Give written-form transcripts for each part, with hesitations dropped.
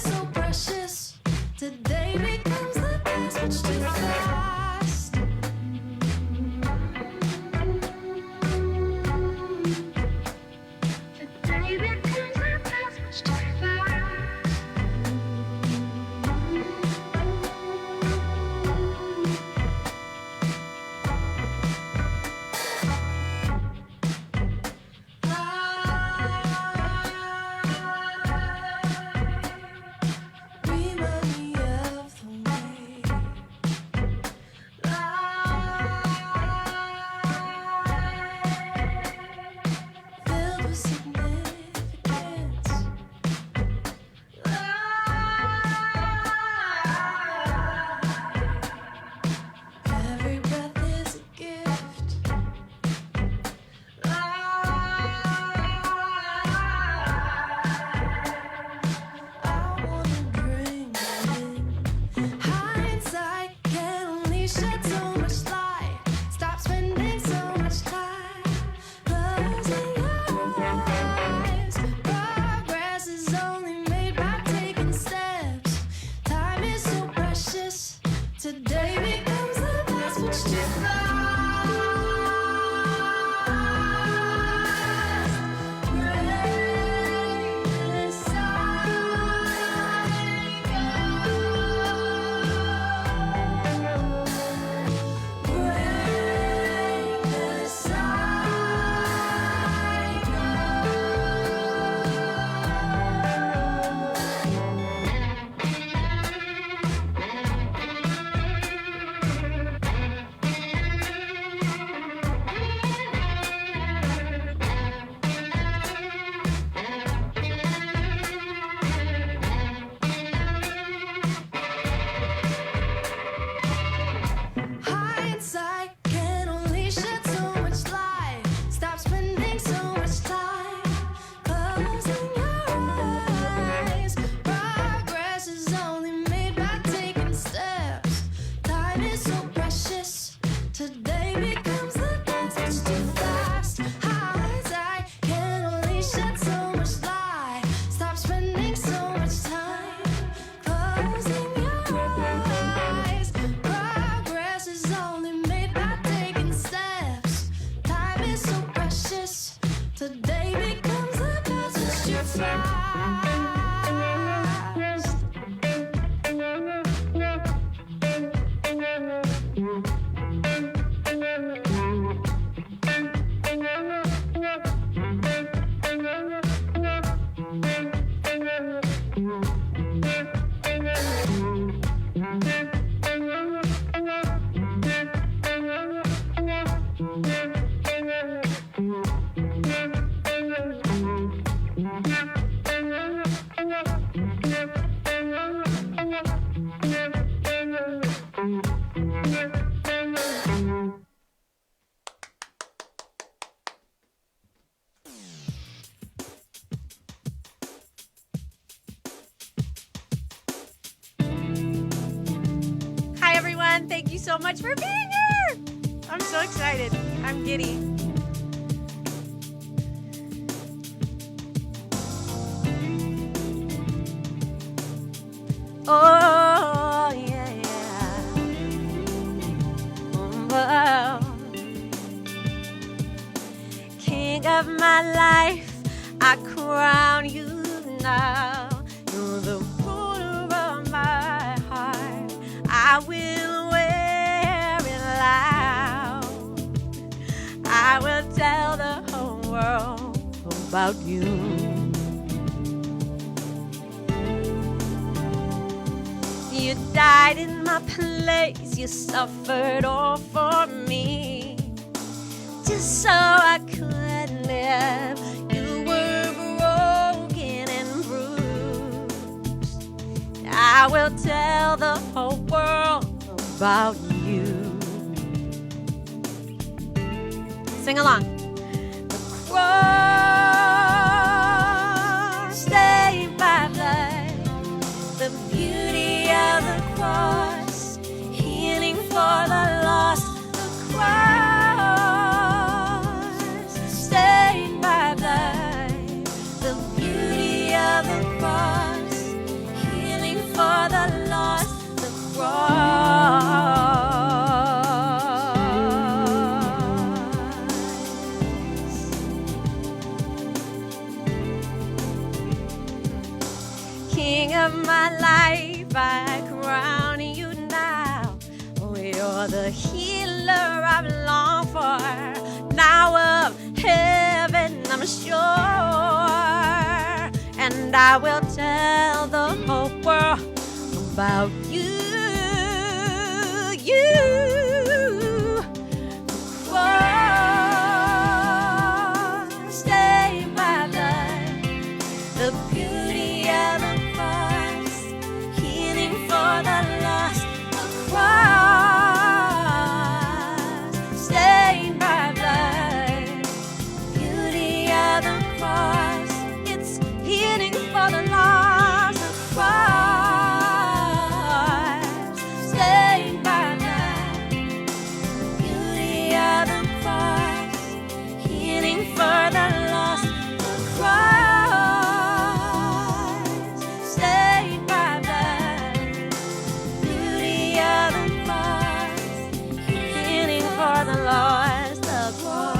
so precious. Today becomes the past much too fast. Today becomes the past much too fast. Remind me of the way filled with significance. Every breath is a gift. I wanna bring it in. Hindsight can only shed so much light. Stop spending so much time closing your eyes. Progress is only made by taking steps. Time is so precious. Today becomes the past much too fast. Break the cycle. Break the Hindsight can only shed so much light. Stop spending so much time closing your eyes. Progress is only made by taking steps. Time is so precious. Today becomes the past much too fast. Hindsight can only shed so much light. Stop spending so much time closing your eyes. Progress is only made by taking steps. Time is so precious. Today becomes the past much too fast. Hi, everyone. Thank you so much for being here. I'm so excited. I'm giddy. Oh, yeah, yeah. Oh, King of my life, I crown you now. You're the ruler of my heart. I will wear it loud. I will tell the whole world about you. You died in my place, you suffered all for me, just so I could live. You were broken and bruised. I will tell the whole world about you. Sing along. The cross, saved by blood, the beauty of the cross, healing for the lost. The cross, saved by blood, the beauty of the cross, life, I crown you now. Oh, you're the healer I've longed for. Now of heaven I'm sure, and I will tell the whole world about you. Stay my blood, the beauty of the cross, healing for the lost, the cross. Stay my blood, beauty of the cross, it's healing for the lost, the cross. Stay my blood, beauty of the cross, healing for the lost, the cross. Stay my blood, beauty of the cross, healing for the lost, the cross.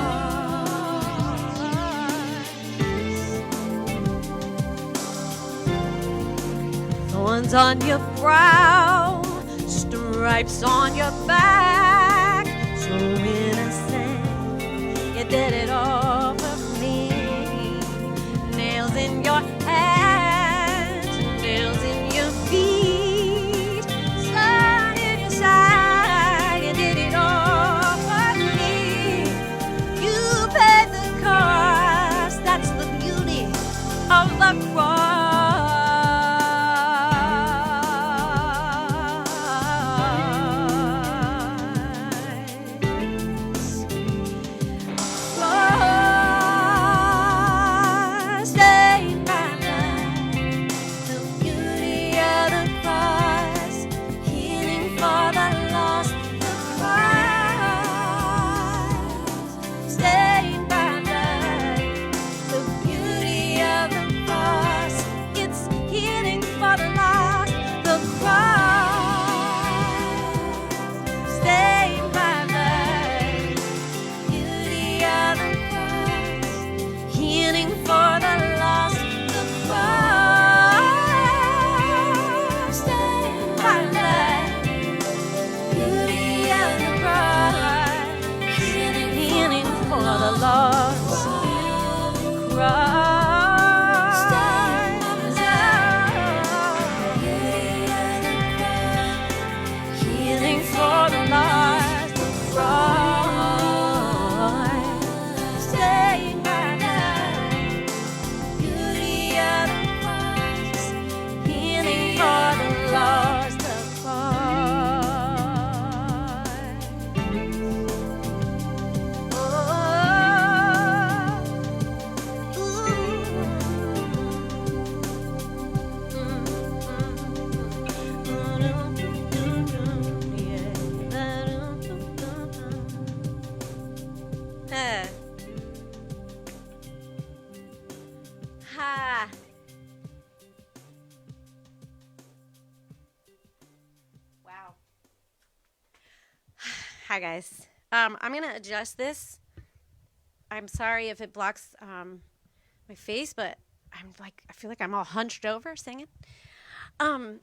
Thorns on your brow, stripes on your back, so innocent, you did it all for me. Nails in your hands, nails in your feet, sun in your side, you did it all for me. You paid the cost, that's the beauty of the cross. Stay my blood, the beauty of the cross, healing for the lost, the cross. Stay my blood, the beauty of the cross, it's healing for the lost, the cross. Stay my blood, beauty of the cross, healing for the lost, the cross. Stay my blood, beauty of the cross, healing for the lost, cross. Healing for the lost, the cross. Stay my blood, beauty of the cross, healing for the lost, the cross. Ha. Wow. Hi guys. I'm gonna adjust this. I'm sorry if it blocks my face, but I feel like I'm all hunched over singing. Oh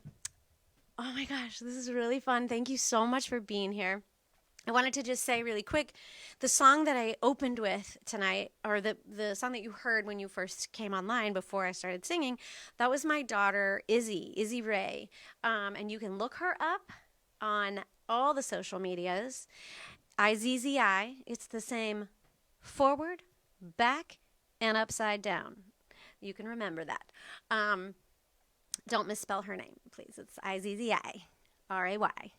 my gosh, this is really fun. Thank you so much for being here. I wanted to just say really quick, the song that I opened with tonight, or the song that you heard when you first came online before I started singing, that was my daughter, Izzy Ray. And you can look her up on all the social medias. IZZI, it's the same forward, back, and upside down. You can remember that. Don't misspell her name, please. It's IZZI, RAY.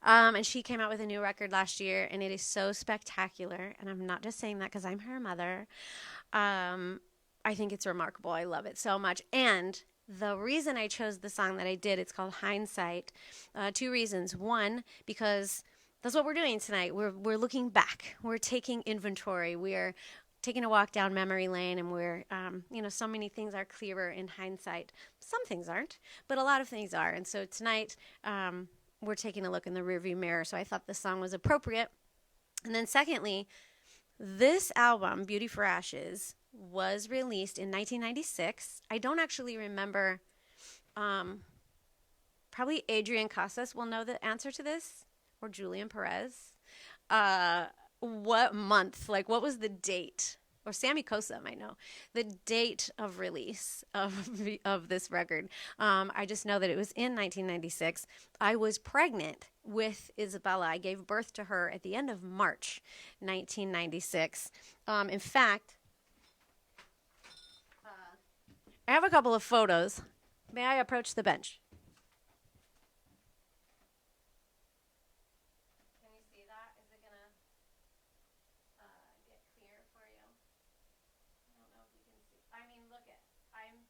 And she came out with a new record last year, and it is so spectacular. And I'm not just saying that because I'm her mother. I think it's remarkable. I love it so much. And the reason I chose the song that I did, it's called Hindsight. Two reasons. One, because that's what we're doing tonight. We're looking back. We're taking inventory. We're taking a walk down memory lane, and we're, so many things are clearer in hindsight. Some things aren't, but a lot of things are. And so tonight, we're taking a look in the rearview mirror. So I thought this song was appropriate. And then secondly, this album, Beauty for Ashes, was released in 1996. I don't actually remember probably Adrian Casas will know the answer to this, or Julian Perez. What month? Like, what was the date? Or Sammy Cosa might know the date of release of this record. I just know that it was in 1996. I was pregnant with Isabella. I gave birth to her at the end of March 1996. In fact, I have a couple of photos. May I approach the bench? Can you see that? Is it going to get clear for you? I don't know if you can see. I mean, look at, I'm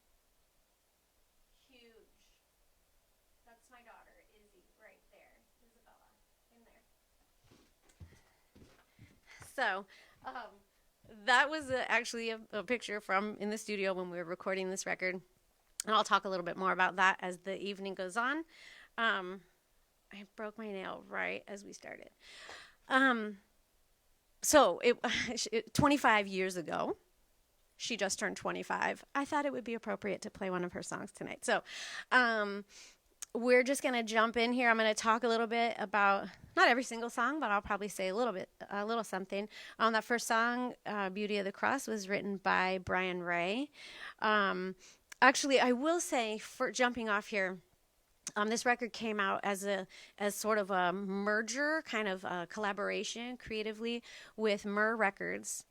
huge. That's my daughter, Izzy, right there. Isabella, in there. So, that was actually a picture from in the studio when we were recording this record. And I'll talk a little bit more about that as the evening goes on. I broke my nail right as we started. So 25 years ago, she just turned 25. I thought it would be appropriate to play one of her songs tonight. So we're just going to jump in here. I'm going to talk a little bit about, not every single song, but I'll probably say a little something. That first song, Beauty of the Cross, was written by Brian Ray. Actually, I will say, for jumping off here, this record came out as sort of a merger, kind of a collaboration creatively with Myrrh Records,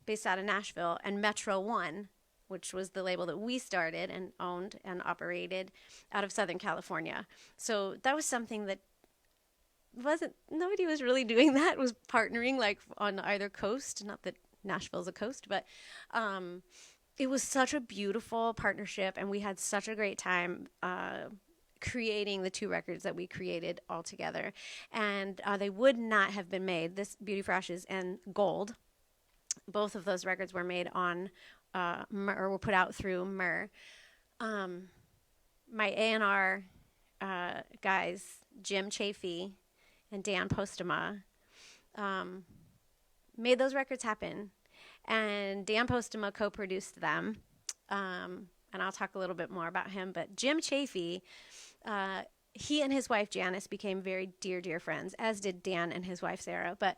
based out of Nashville, and Metro One, which was the label that we started and owned and operated out of Southern California. So that was something that nobody was really doing that, was partnering like on either coast. Not that Nashville's a coast, but it was such a beautiful partnership, and we had such a great time creating the two records that we created all together. And they would not have been made, this Beauty for Ashes and Gold. Both of those records were made on or were put out through Myrrh. My A&R guys, Jim Chafee and Dan Postema, made those records happen. And Dan Postema co-produced them. And I'll talk a little bit more about him. But Jim Chafee, he and his wife Janice became very dear, dear friends, as did Dan and his wife Sarah. But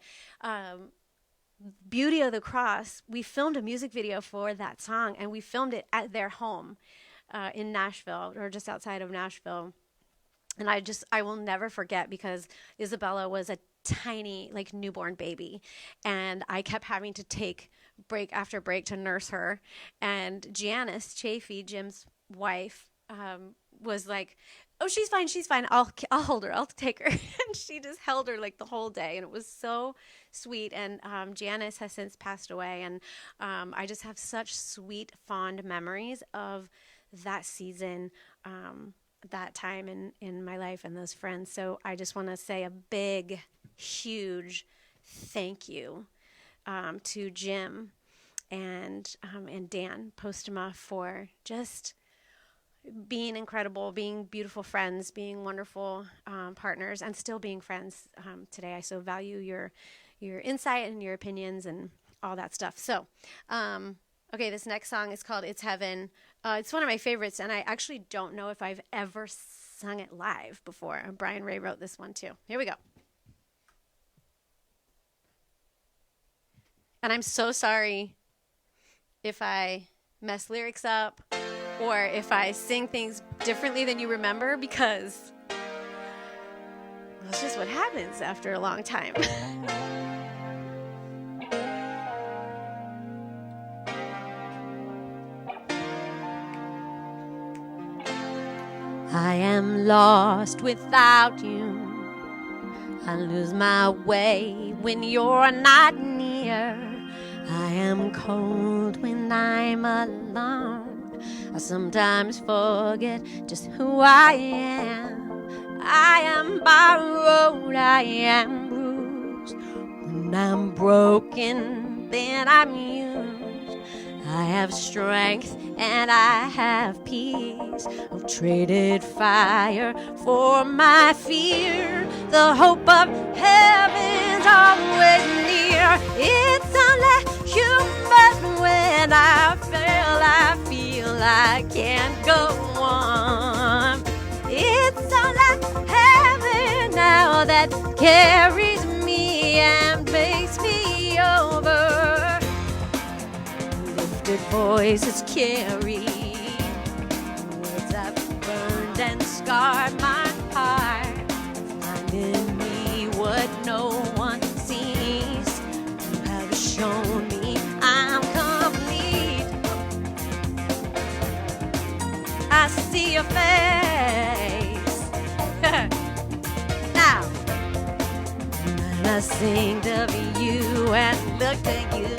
Beauty of the Cross, we filmed a music video for that song, and we filmed it at their home in Nashville, or just outside of Nashville. And I will never forget, because Isabella was a tiny, like, newborn baby, and I kept having to take break after break to nurse her. And Janice Chafee, Jim's wife, was like, "Oh, she's fine. I'll hold her. I'll take her." And she just held her like the whole day, and it was so sweet. And Janice has since passed away, and I just have such sweet, fond memories of that season, that time in my life, and those friends. So I just want to say a big, huge thank you to Jim and Dan Postema for just being incredible, being beautiful friends, being wonderful partners, and still being friends today. I so value your insight and your opinions and all that stuff. So, okay, this next song is called It's Heaven. It's one of my favorites, and I actually don't know if I've ever sung it live before. Brian Ray wrote this one too. Here we go. And I'm so sorry if I mess lyrics up or if I sing things differently than you remember, because that's just what happens after a long time. I am lost without you. I lose my way when you're not near. I am cold when I'm alone. I sometimes forget just who I am. I am borrowed, I am bruised. When I'm broken, then I'm used. I have strength and I have peace. I've traded fire for my fear. The hope of heaven's always near. It's only human when I feel I can't go on. It's that carries me and makes me over. Lifted voices carry words that burned and scarred my heart, finding me what no one sees. You have shown me I'm complete. I see your face now, and I sing of you and look at you.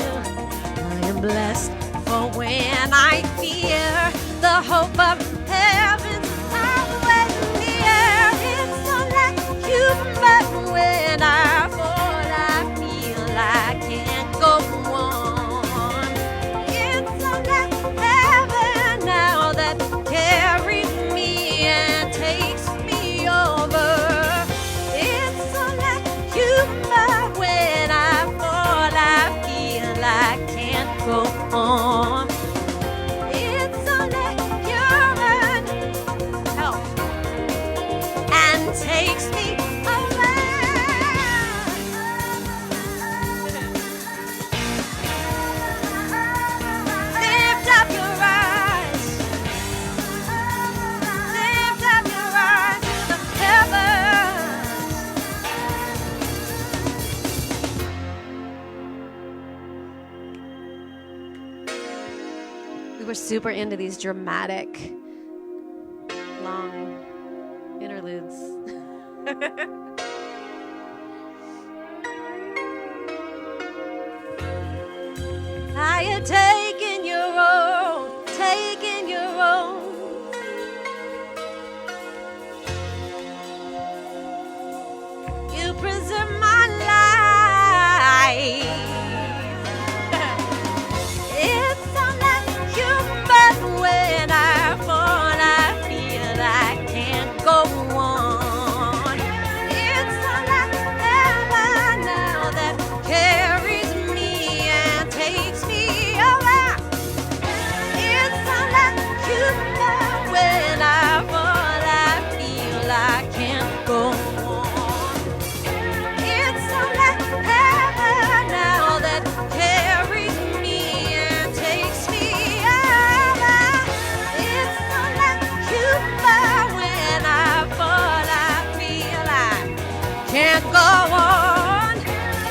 I am blessed for when I fear the hope of heaven's always near. It's so like you, but when I fall, I feel I can't go on. It's so like heaven now that carries me and takes me over. It's so like you, but when I fall, I feel I can't go on. It's so like you're help and takes me around. Lift up your eyes. Lift up your eyes to the heavens. We were super into these dramatic, long interludes. I had taken your own, taken your own. You preserve my life. It's so like you, but when I fall, I feel I can't go on. It's so like heaven now that carries me and takes me around. It's so like you, but when I fall, I feel I can't go on. It's so like heaven now that carries me and takes me around. It's so like you, but when I fall, I feel I can't go on.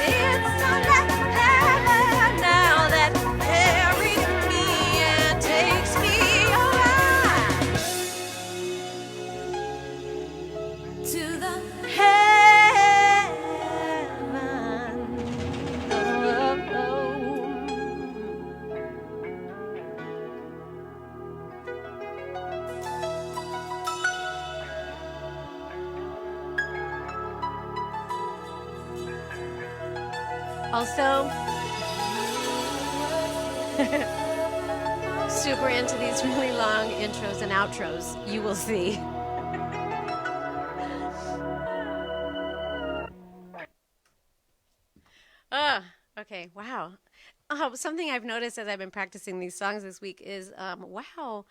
It's so like heaven now that carries me and takes me around to the heaven. Also, super into these really long intros and outros, you will see. Okay, wow. Something I've noticed as I've been practicing these songs this week is, wow,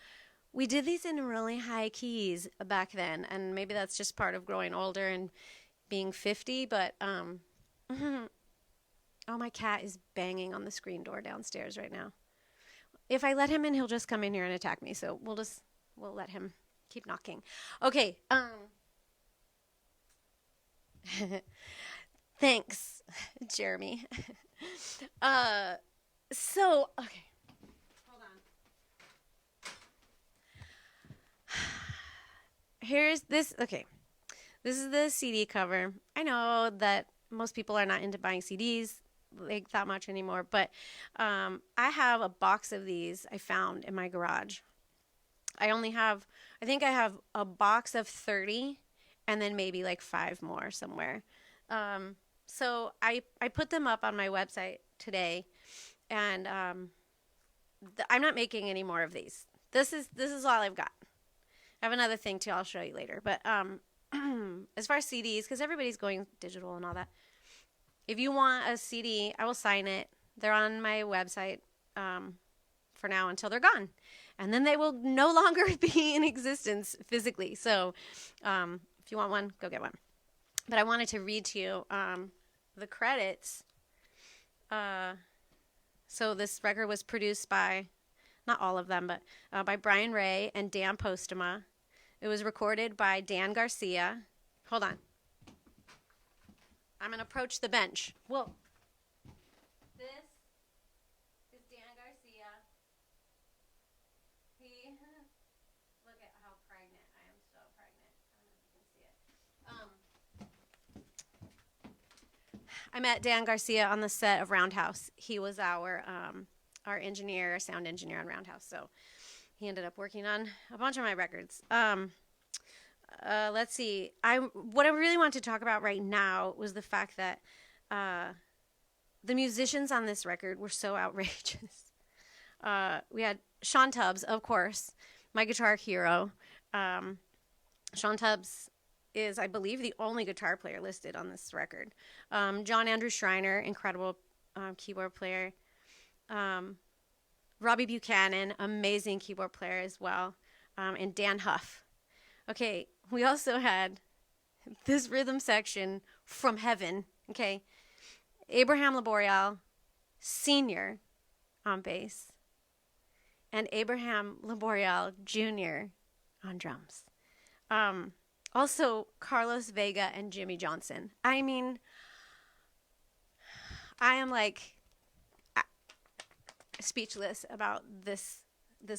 we did these in really high keys back then, and maybe that's just part of growing older and being 50, but, oh, my cat is banging on the screen door downstairs right now. If I let him in, he'll just come in here and attack me, so we'll let him keep knocking. Okay, thanks, Jeremy. So, okay. Hold on. Here's this. Okay. This is the CD cover. I know that most people are not into buying CDs like that much anymore, but I have a box of these I found in my garage. I think I have a box of 30 and then maybe like 5 more somewhere. So I put them up on my website today, and I'm not making any more of these. This is all I've got. I have another thing too I'll show you later. But as far as CDs, because everybody's going digital and all that, if you want a CD, I will sign it. They're on my website for now until they're gone. And then they will no longer be in existence physically. So if you want one, go get one. But I wanted to read to you the credits. So this record was produced by, not all of them, but by Brian Ray and Dan Postema. It was recorded by Dan Garcia. Hold on. I'm going to approach the bench. Whoa. This is Dan Garcia. Look at how pregnant. I am so pregnant. I don't know if you can see it. I met Dan Garcia on the set of Roundhouse. He was our engineer, sound engineer on Roundhouse. So he ended up working on a bunch of my records. Let's see. What I really want to talk about right now was the fact that the musicians on this record were so outrageous. We had Sean Tubbs, of course, my guitar hero. Sean Tubbs is, I believe, the only guitar player listed on this record. John Andrew Schreiner, incredible keyboard player. Robbie Buchanan, amazing keyboard player as well. And Dan Huff. Okay, we also had this rhythm section from heaven. Okay, Abraham Laboriel Sr. on bass. And Abraham Laboriel Jr. on drums. Also, Carlos Vega and Jimmy Johnson. I mean, I am like speechless about this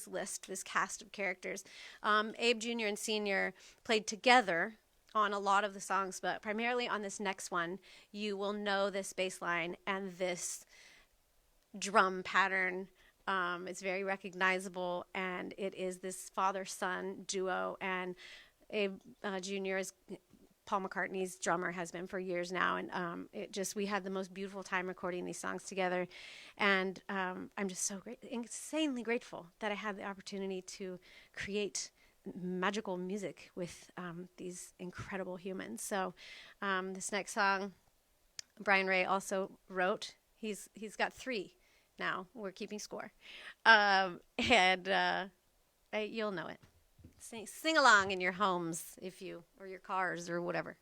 list, this cast of characters. Abe Jr. and Sr. played together on a lot of the songs, but primarily on this next one, you will know this bass line and this drum pattern. It's very recognizable, and it is this father-son duo, and Abe Jr. is Paul McCartney's drummer, has been for years now, and we had the most beautiful time recording these songs together, and I'm just so insanely grateful that I had the opportunity to create magical music with these incredible humans. So this next song, Brian Ray also wrote. He's got 3 now. We're keeping score, and you'll know it. Sing along in your homes or your cars or whatever.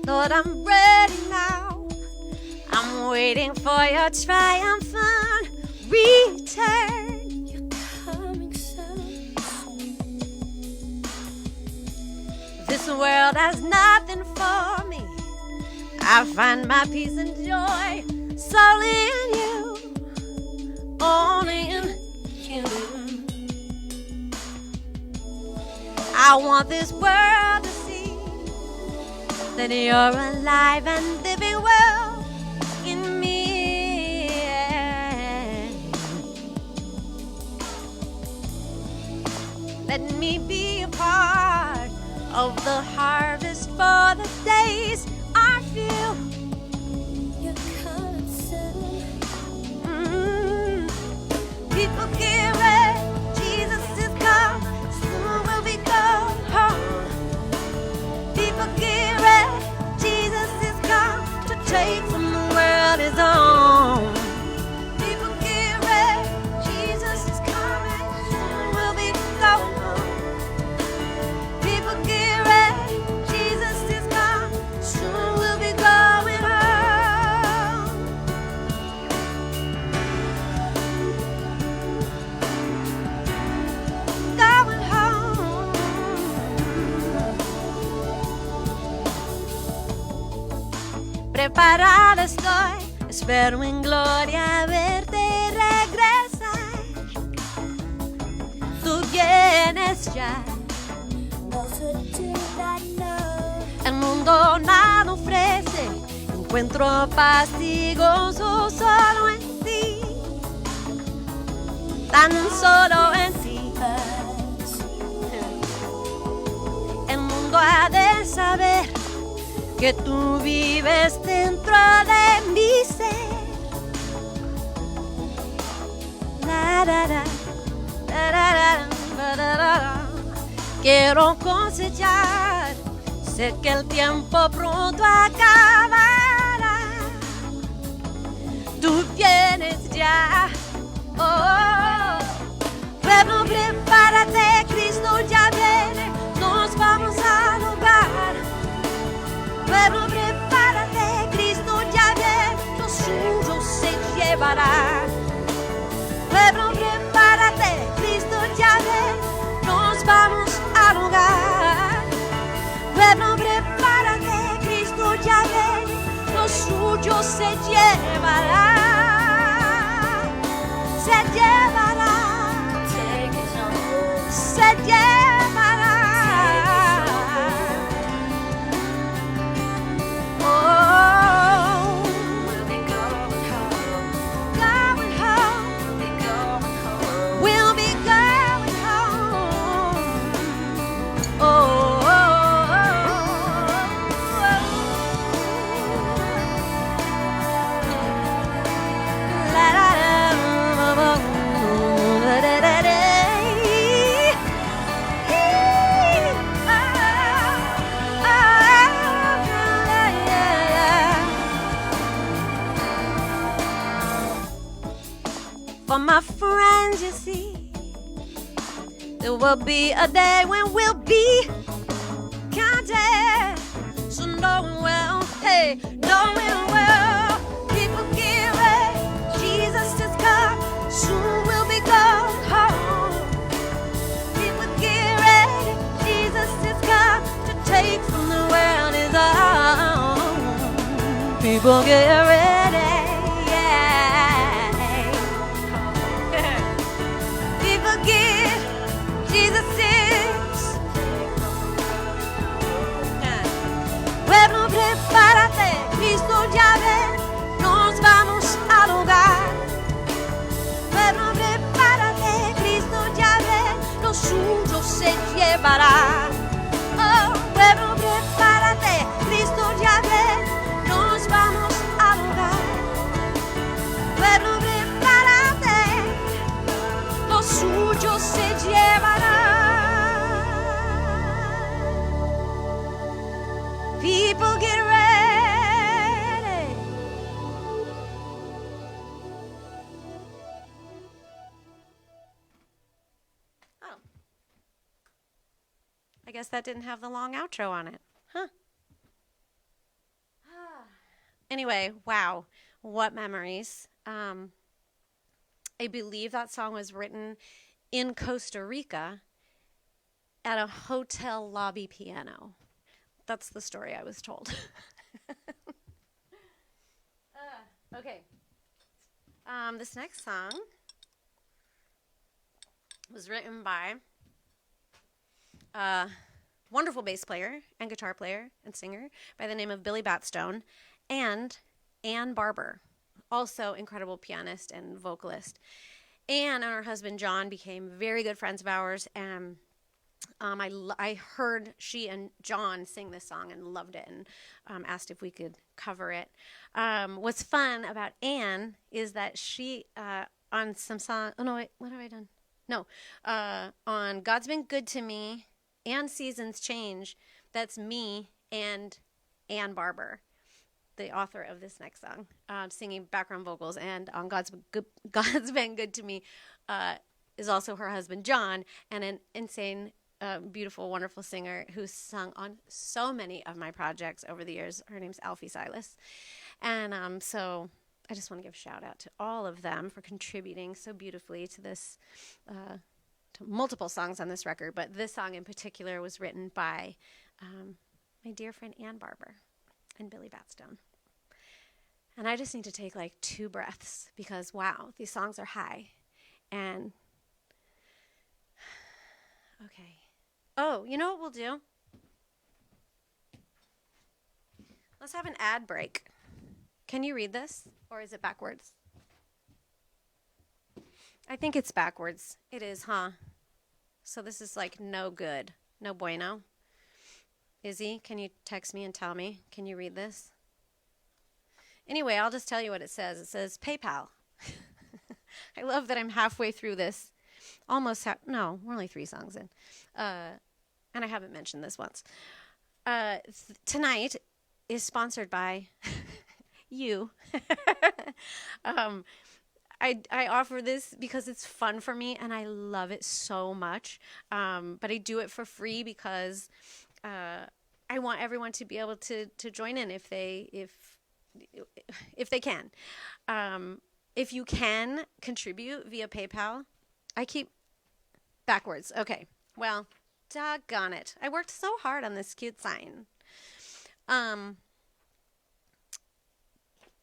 Lord, I'm ready now. I'm waiting for your triumphant return. You're coming soon. This world has nothing for me. I find my peace and joy solely in you, only in you. I want this world to see that you're alive and living well in me. Let me be a part of the harvest for the days are few. You're coming soon. People get ready, Jesus is come, soon we'll be going home. People get ready, Jesus is come to take from the world his own. People get ready, Jesus is coming, soon we'll be going home. People get ready, Jesus is come, soon we'll be going home. Going home. Preparada estoy, espero en gloria verte regresar. Tú vienes ya, Multitude I know. el mundo nada ofrece. Encuentro paz y gozo solo en ti, tan solo en ti. El mundo ha de saber que tú vives dentro de mi ser. La, da, da, da, da, da, da, da, da, da. quiero cosechar. Sé que el tiempo pronto acabará. Tú vienes ya. Oh, pueblo, prepárate, Cristo ya viene. Nos vamos al hogar. Pueblo, prepárate, Cristo ya viene. Lo suyo se llevará. Pueblo, prepárate, Cristo ya viene. Nos vamos al hogar. Pueblo, prepárate, Cristo ya viene. Lo suyo se llevará. Se llevará. Se llevará. Oh, we'll be going home. Going home. We'll be going home. Oh, oh, oh, la, la, la, la, la, la, la. For my friends, you see, there will be a day when we'll be counted. So knowing well, hey, knowing well, people get ready. Jesus has come, soon we'll be going home. People get ready, Jesus has come to take from the world his own. People get ready. Jesus is. Pueblo, prepárate, Cristo ya ven, nos vamos al hogar. Pueblo, prepárate, Cristo ya ven, lo suyo se llevará. Oh, pueblo, prepárate, Cristo ya ven, nos vamos al hogar. Pueblo, prepárate, lo suyo se llevará. People get ready. Oh. I guess that didn't have the long outro on it. Huh. Anyway, wow. What memories. I believe that song was written in Costa Rica at a hotel lobby piano. That's the story I was told. Okay. This next song was written by a wonderful bass player and guitar player and singer by the name of Billy Batstone and Ann Barber, also incredible pianist and vocalist. Ann and her husband John became very good friends of ours, and I heard she and John sing this song and loved it, and asked if we could cover it. What's fun about Ann is that she on some song. Oh no, wait, what have I done? No, on God's Been Good to Me and Seasons Change. That's me and Ann Barber, the author of this next song, singing background vocals. And on God's Been Good to Me is also her husband John, and an insane, beautiful, wonderful singer who's sung on so many of my projects over the years. Her name's Alfie Silas. And so I just want to give a shout out to all of them for contributing so beautifully to this, to multiple songs on this record. But this song in particular was written by my dear friend Ann Barber and Billy Batstone. And I just need to take like 2 breaths because, wow, these songs are high. And, okay. Oh, you know what we'll do? Let's have an ad break. Can you read this? Or is it backwards? I think it's backwards. It is, huh? So this is like no good. No bueno. Izzy, can you text me and tell me? Can you read this? Anyway, I'll just tell you what it says. It says PayPal. I love that I'm halfway through this. Almost no, we're only 3 songs in. and I haven't mentioned this once, tonight is sponsored by you. I offer this because it's fun for me and I love it so much. But I do it for free because I want everyone to be able to join in if they can. If you can contribute via PayPal, I keep backwards. Okay. Well, doggone it. I worked so hard on this cute sign.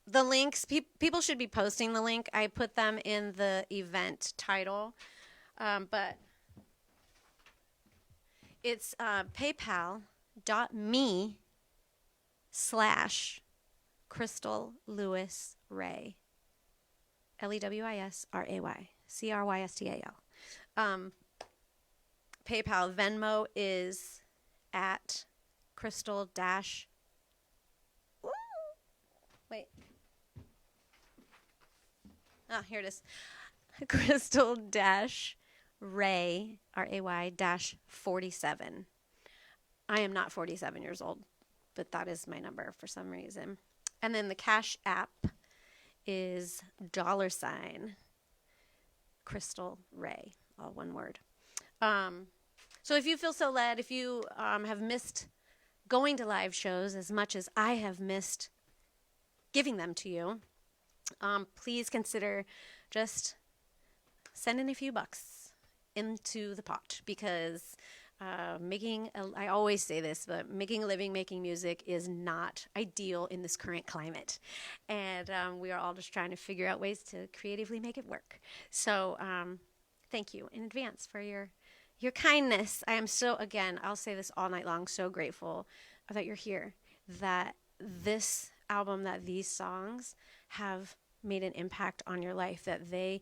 The links, people should be posting the link. I put them in the event title. But it's paypal.me/Crystal Lewis Ray. LEWISRAY. CRYSTAL. PayPal. Venmo is at Crystal dash. Wait. Oh, here it is. Crystal dash Ray, RAY dash 47. I am not 47 years old, but that is my number for some reason. And then the Cash App is $ Crystal Ray, all one word. So if you feel so led, if you have missed going to live shows as much as I have missed giving them to you, please consider just sending a few bucks into the pot, because I always say this, but making a living making music is not ideal in this current climate. And we are all just trying to figure out ways to creatively make it work. So thank you in advance for your kindness. I am so, again, I'll say this all night long, so grateful that you're here, that this album, that these songs have made an impact on your life, that they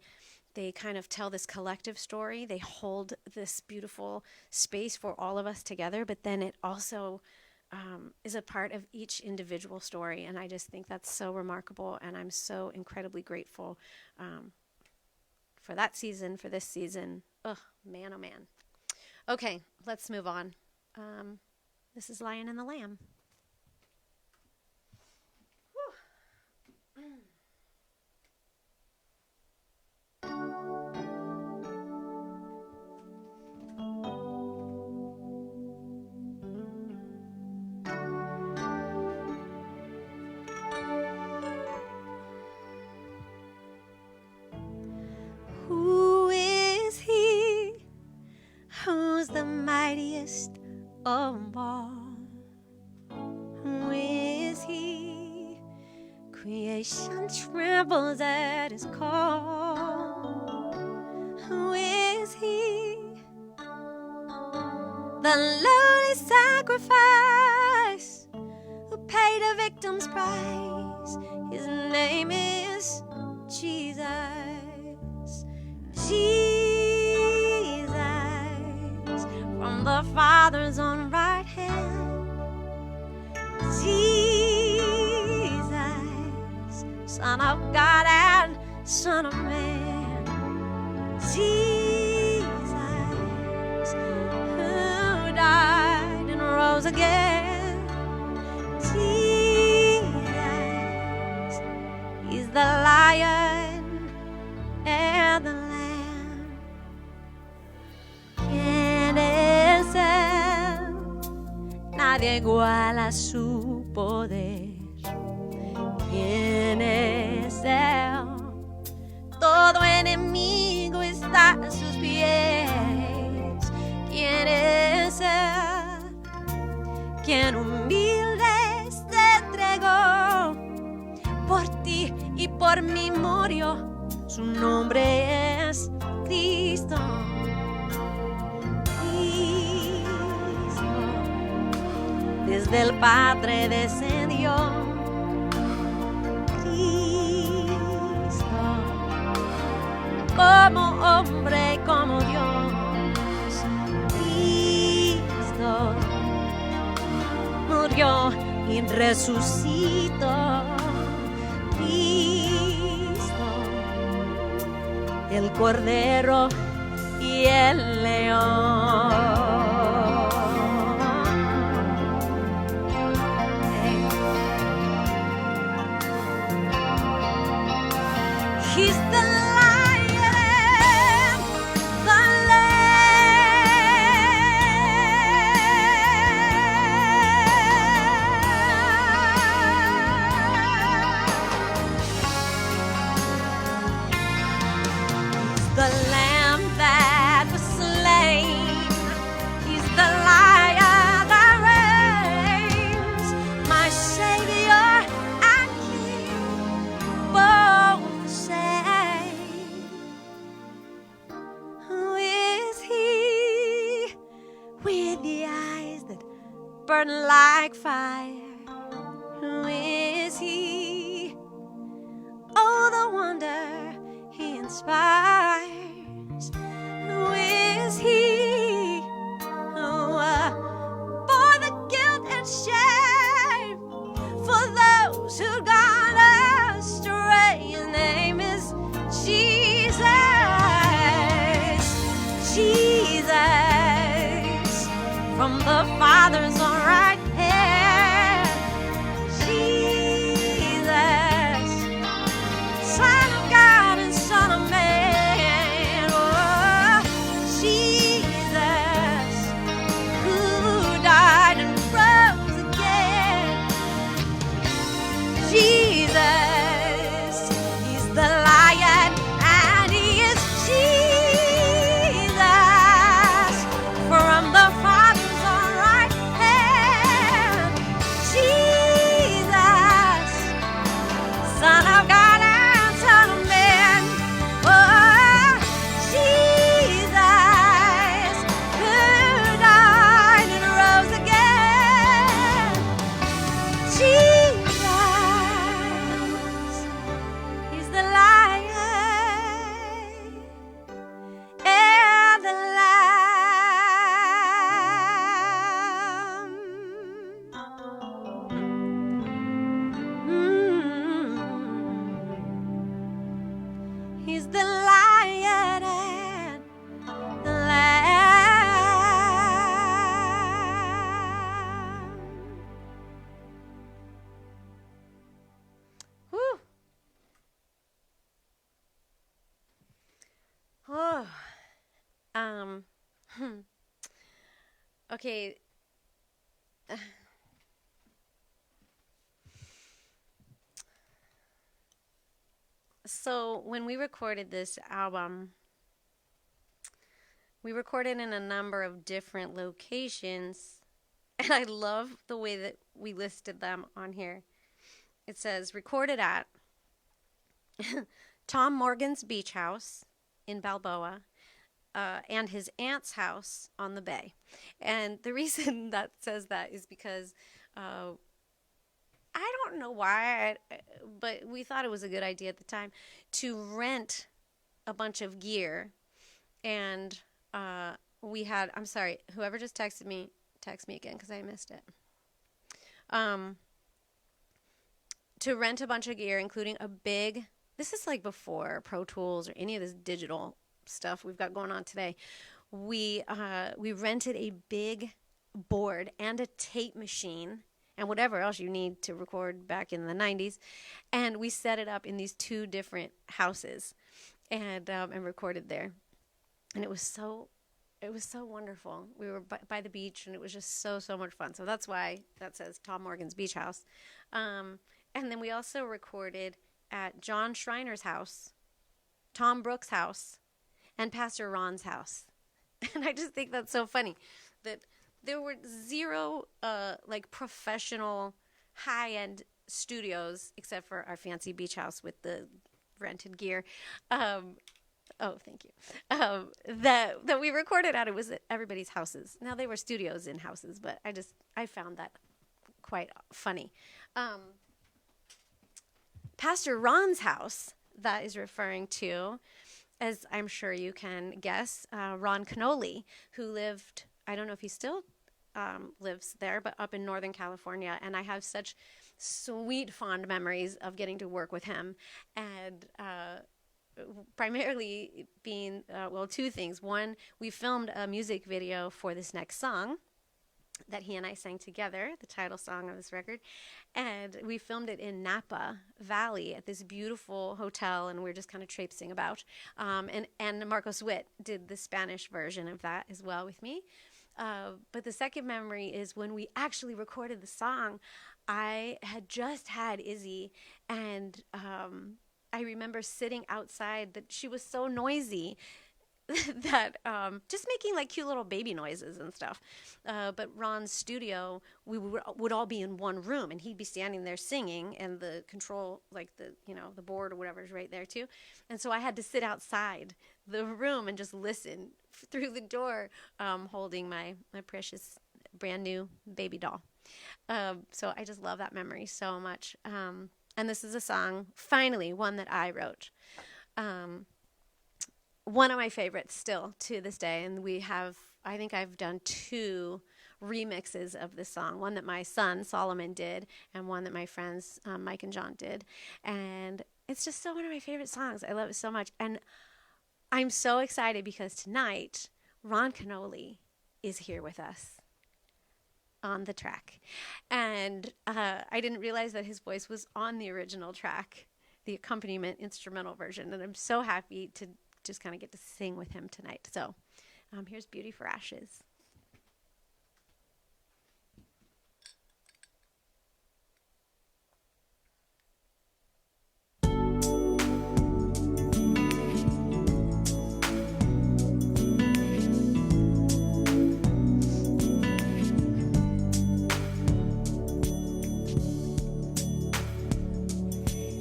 kind of tell this collective story. They hold this beautiful space for all of us together, but then it also is a part of each individual story. And I just think that's so remarkable, and I'm so incredibly grateful for that season, for this season. Oh, man. Okay, let's move on. This is Lion and the Lamb. Who is he? Who's the mightiest of all? Who is he? Creation trembles at his call. Who is he? The lowly sacrifice who paid a victim's price. His name is Jesus. Jesus, from the Father's own right hand. Jesus, Son of God and Son of Man. Jesus, who died and rose again. Jesus, he's the Lion and the Lamb. ¿Quién es él? Nadie iguala su poder. ¿Quién es él? Todo enemigo está a sus pies. ¿Quién es él? Quien humilde se entregó por ti y por mí murió. Su nombre es Cristo. Cristo, desde el Padre descendió. Cristo, como hombre y como Dios. Cristo murió y resucitó. El Cordero y el León. with the eyes that burn like fire. Who is he? Oh, the wonder he inspires. Who is he? Oh, for the guilt and shame for those who gone astray. His name is Jesus. Jesus, from the Father's right hand. Jesus, Son of God and Son of Man. Oh, Jesus, who died and rose again. Jesus, he's the Lion, and he is Jesus, from the Father's right hand. Jesus, Son of God and Son of Man. Oh, Jesus, who died and rose again. Jesus, he's the Lion and the Lamb. He's the Lion and the Lamb. Whew. Oh. Okay. So when we recorded this album, we recorded in a number of different locations, and I love the way that we listed them on here. It says recorded at Tom Morgan's beach house in Balboa, and his aunt's house on the bay. And the reason that says that is because I don't know why, but we thought it was a good idea at the time to rent a bunch of gear. And we had, I'm sorry, whoever just texted me, text me again because I missed it. To rent a bunch of gear, including a big, this is like before Pro Tools or any of this digital stuff we've got going on today. We rented a big board and a tape machine and whatever else you need to record back in the 90s. And we set it up in these two different houses and recorded there. And it was so wonderful. We were by the beach, and it was just so much fun. So that's why that says Tom Morgan's Beach House. And then we also recorded at John Schreiner's house, Tom Brooks' house, and Pastor Ron's house. And I just think that's so funny that there were zero like professional high-end studios except for our fancy beach house with the rented gear. Oh, thank you. That we recorded at. It was at everybody's houses. Now they were studios in houses, but I found that quite funny. Pastor Ron's house that is referring to, as I'm sure you can guess, Ron Canoli, who lived, I don't know if he still lives there, but up in Northern California. And I have such sweet, fond memories of getting to work with him. And primarily being, two things. One, we filmed a music video for this next song that he and I sang together, the title song of this record. And we filmed it in Napa Valley at this beautiful hotel, and we're just kind of traipsing about. And Marcos Witt did the Spanish version of that as well with me. But the second memory is when we actually recorded the song, I had just had Izzy, and I remember sitting outside, that she was so noisy that just making like cute little baby noises and stuff. But Ron's studio, we would all be in one room, and he'd be standing there singing, and the control, like the board or whatever is right there too. And so I had to sit outside the room and just listen through the door holding my precious brand new baby doll. So I just love that memory so much. And this is a song, finally, one that I wrote. One of my favorites still to this day. And I think I've done 2 remixes of this song. One that my son, Solomon, did, and one that my friends, Mike and John, did. And it's just one of my favorite songs. I love it so much. And I'm so excited because tonight, Ron Canoli is here with us on the track. And I didn't realize that his voice was on the original track, the accompaniment instrumental version. And I'm so happy to just kind of get to sing with him tonight. So here's Beauty for Ashes.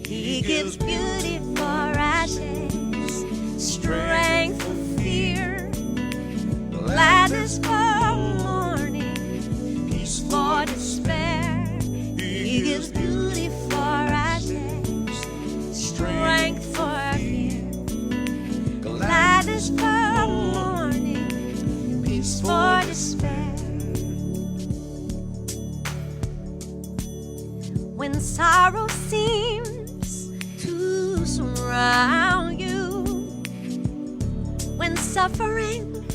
He gives beauty for ashes, strength for fear, gladness for mourning, peace for despair. He gives beauty for ashes, strength for fear, gladness for mourning, peace for despair. When sorrow seems to surround you, when suffering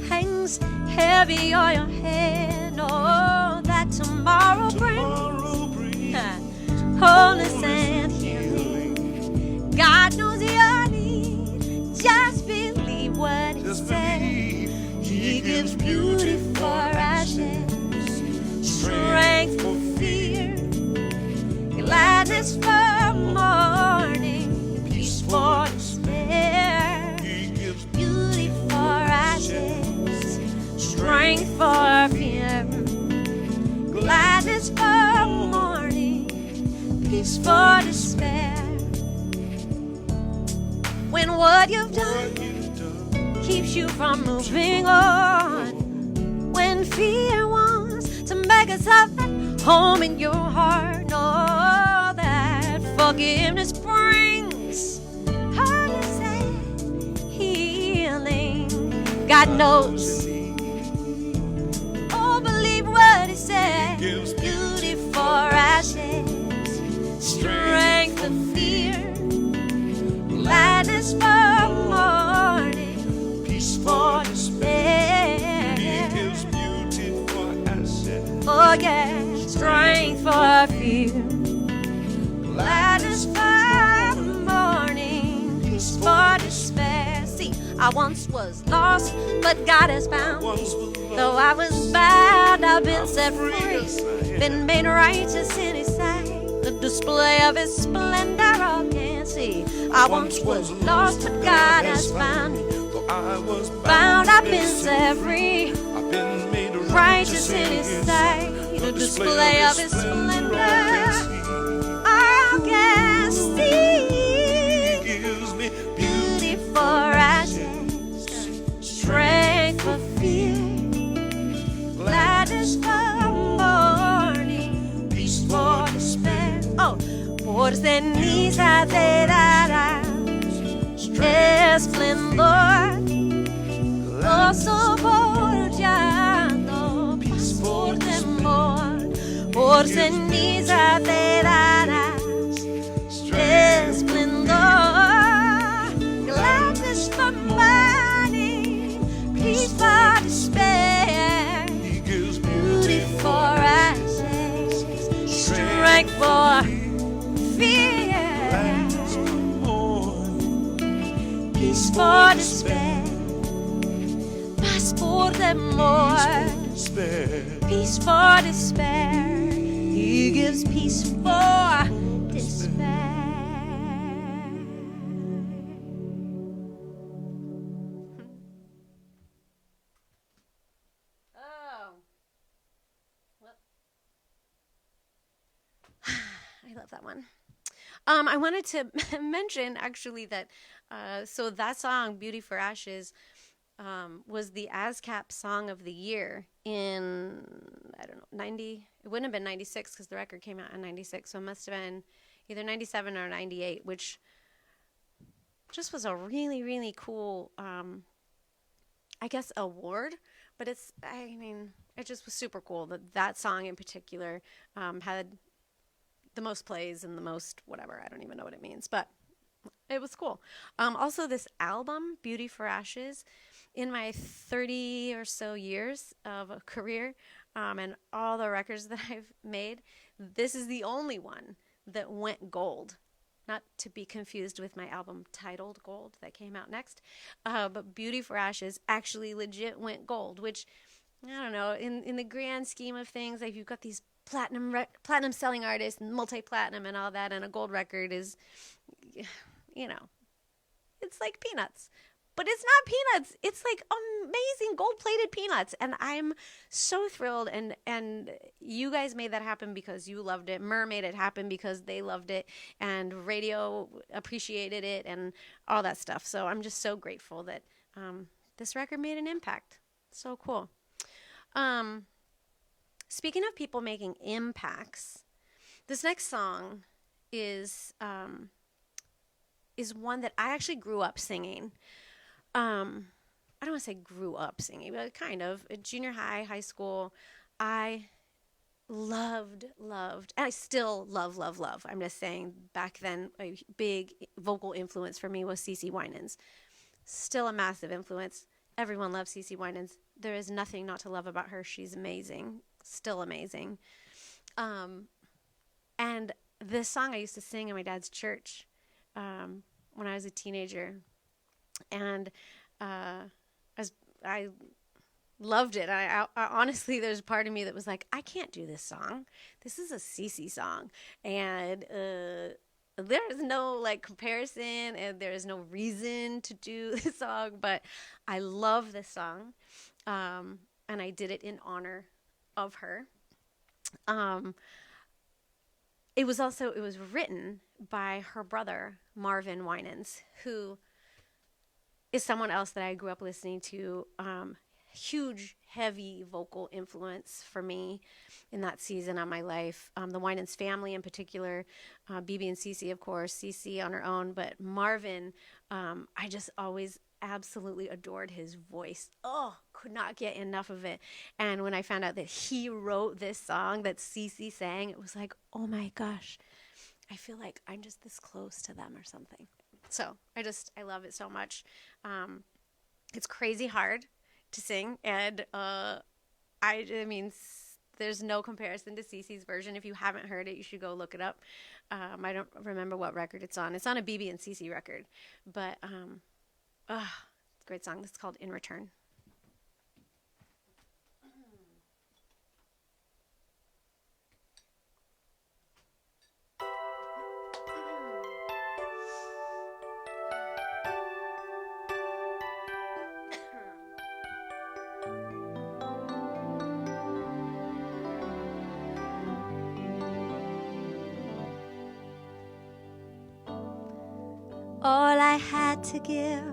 hangs heavy on your head, know that tomorrow brings wholeness and healing. God knows your need, just believe what it said. He gives beauty for ashes, strength for fear, gladness for mourning, peace for despair. He gives beauty for ashes, strength for fear, gladness for mourning, peace for despair. When what you've done keeps you from moving on, when fear wants to make itself at home in your heart, know that forgiveness brings wholeness and healing. God knows. Oh, believe what He said. Beauty for ashes, strength for fear, gladness for mourning, peace for despair. He gives beauty for ashes. Oh yeah. Strength for fear, gladness for mourning, peace for despair. See, I once was lost, but God has found me. Though I was bound, I've been set free, been made righteous in His sight. The display of His splendor all can see. I once was lost, but God has found me. Though I was bound, I've been set free, I've been made righteous in His sight. The display of His splendor, I can see. He gives me beauty for ashes, strength for fear, gladness for mourning, peace for despair. Oh, por ceniza te darás esplendor, gozo por llanto, paz por temor, por ceniza te darás esplendor, gladness for mourning, peace for despair. He gives beauty for ashes, strength for fear, peace for despair, paz por temor, peace for despair. He gives peace for despair. Oh. I love that one. I wanted to mention actually that so that song, Beauty for Ashes, was the ASCAP Song of the Year in, I don't know, 90. It wouldn't have been 96 because the record came out in 96. So it must have been either 97 or 98, which just was a really, really cool, I guess, award. But it just was super cool that song in particular had the most plays and the most whatever. I don't even know what it means, but it was cool. Also, this album, Beauty for Ashes, in my 30 or so years of a career and all the records that I've made, this is the only one that went gold. Not to be confused with my album titled Gold that came out next. But Beauty for Ashes actually legit went gold, which, I don't know, in the grand scheme of things, like you've got these platinum selling artists and multi-platinum and all that, and a gold record is, it's like peanuts. But it's not peanuts. It's like amazing gold-plated peanuts. And I'm so thrilled. And you guys made that happen because you loved it. Myrrh made it happen because they loved it. And radio appreciated it and all that stuff. So I'm just so grateful that this record made an impact. So cool. Speaking of people making impacts, this next song is one that I actually grew up singing. I don't want to say grew up singing, but kind of. At junior high school, I loved, and I still love. I'm just saying, back then, a big vocal influence for me was CeCe Winans. Still a massive influence. Everyone loves CeCe Winans. There is nothing not to love about her. She's amazing. Still amazing. And this song I used to sing in my dad's church when I was a teenager. And I loved it. I honestly, there's a part of me that was like, I can't do this song. This is a CeCe song. And there is no comparison, and there is no reason to do this song, but I love this song. And I did it in honor of her. It was written by her brother, Marvin Winans, who is someone else that I grew up listening to. Huge, heavy vocal influence for me in that season of my life. The Winans family in particular, BB and CeCe, of course, CeCe on her own, but Marvin, I just always absolutely adored his voice. Oh, could not get enough of it. And when I found out that he wrote this song that CeCe sang, it was like, oh my gosh, I feel like I'm just this close to them or something. So I love it so much. It's crazy hard to sing, and there's no comparison to CeCe's version. If you haven't heard it, you should go look it up. I don't remember what record it's on. It's on a BB and CeCe record, but it's a great song. This is called In Return. All I had to give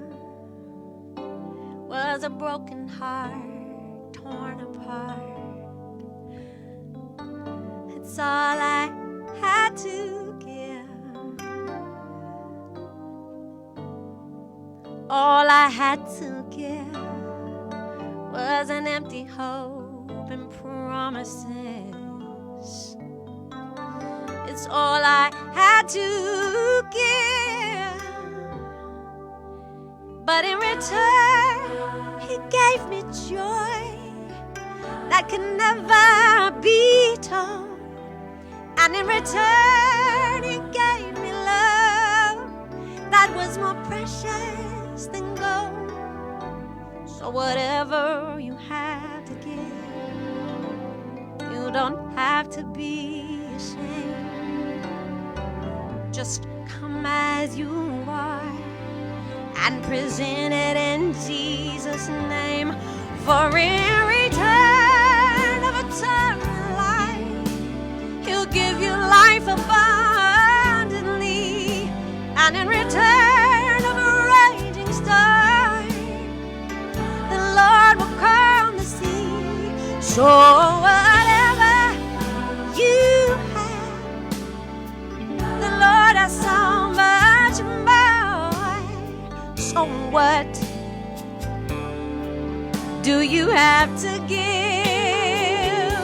was a broken heart torn apart. It's all I had to give. All I had to give was an empty hope and promises. It's all I had to give. But in return, he gave me joy that could never be told. And in return, he gave me love that was more precious than gold. So whatever you have to give, you don't have to be ashamed. Just come as you are and present it in Jesus' name. For in return of eternal life, he'll give you life abundantly. And in return of a raging storm, So whatever you have, the Lord has so much more. So what do you have to give?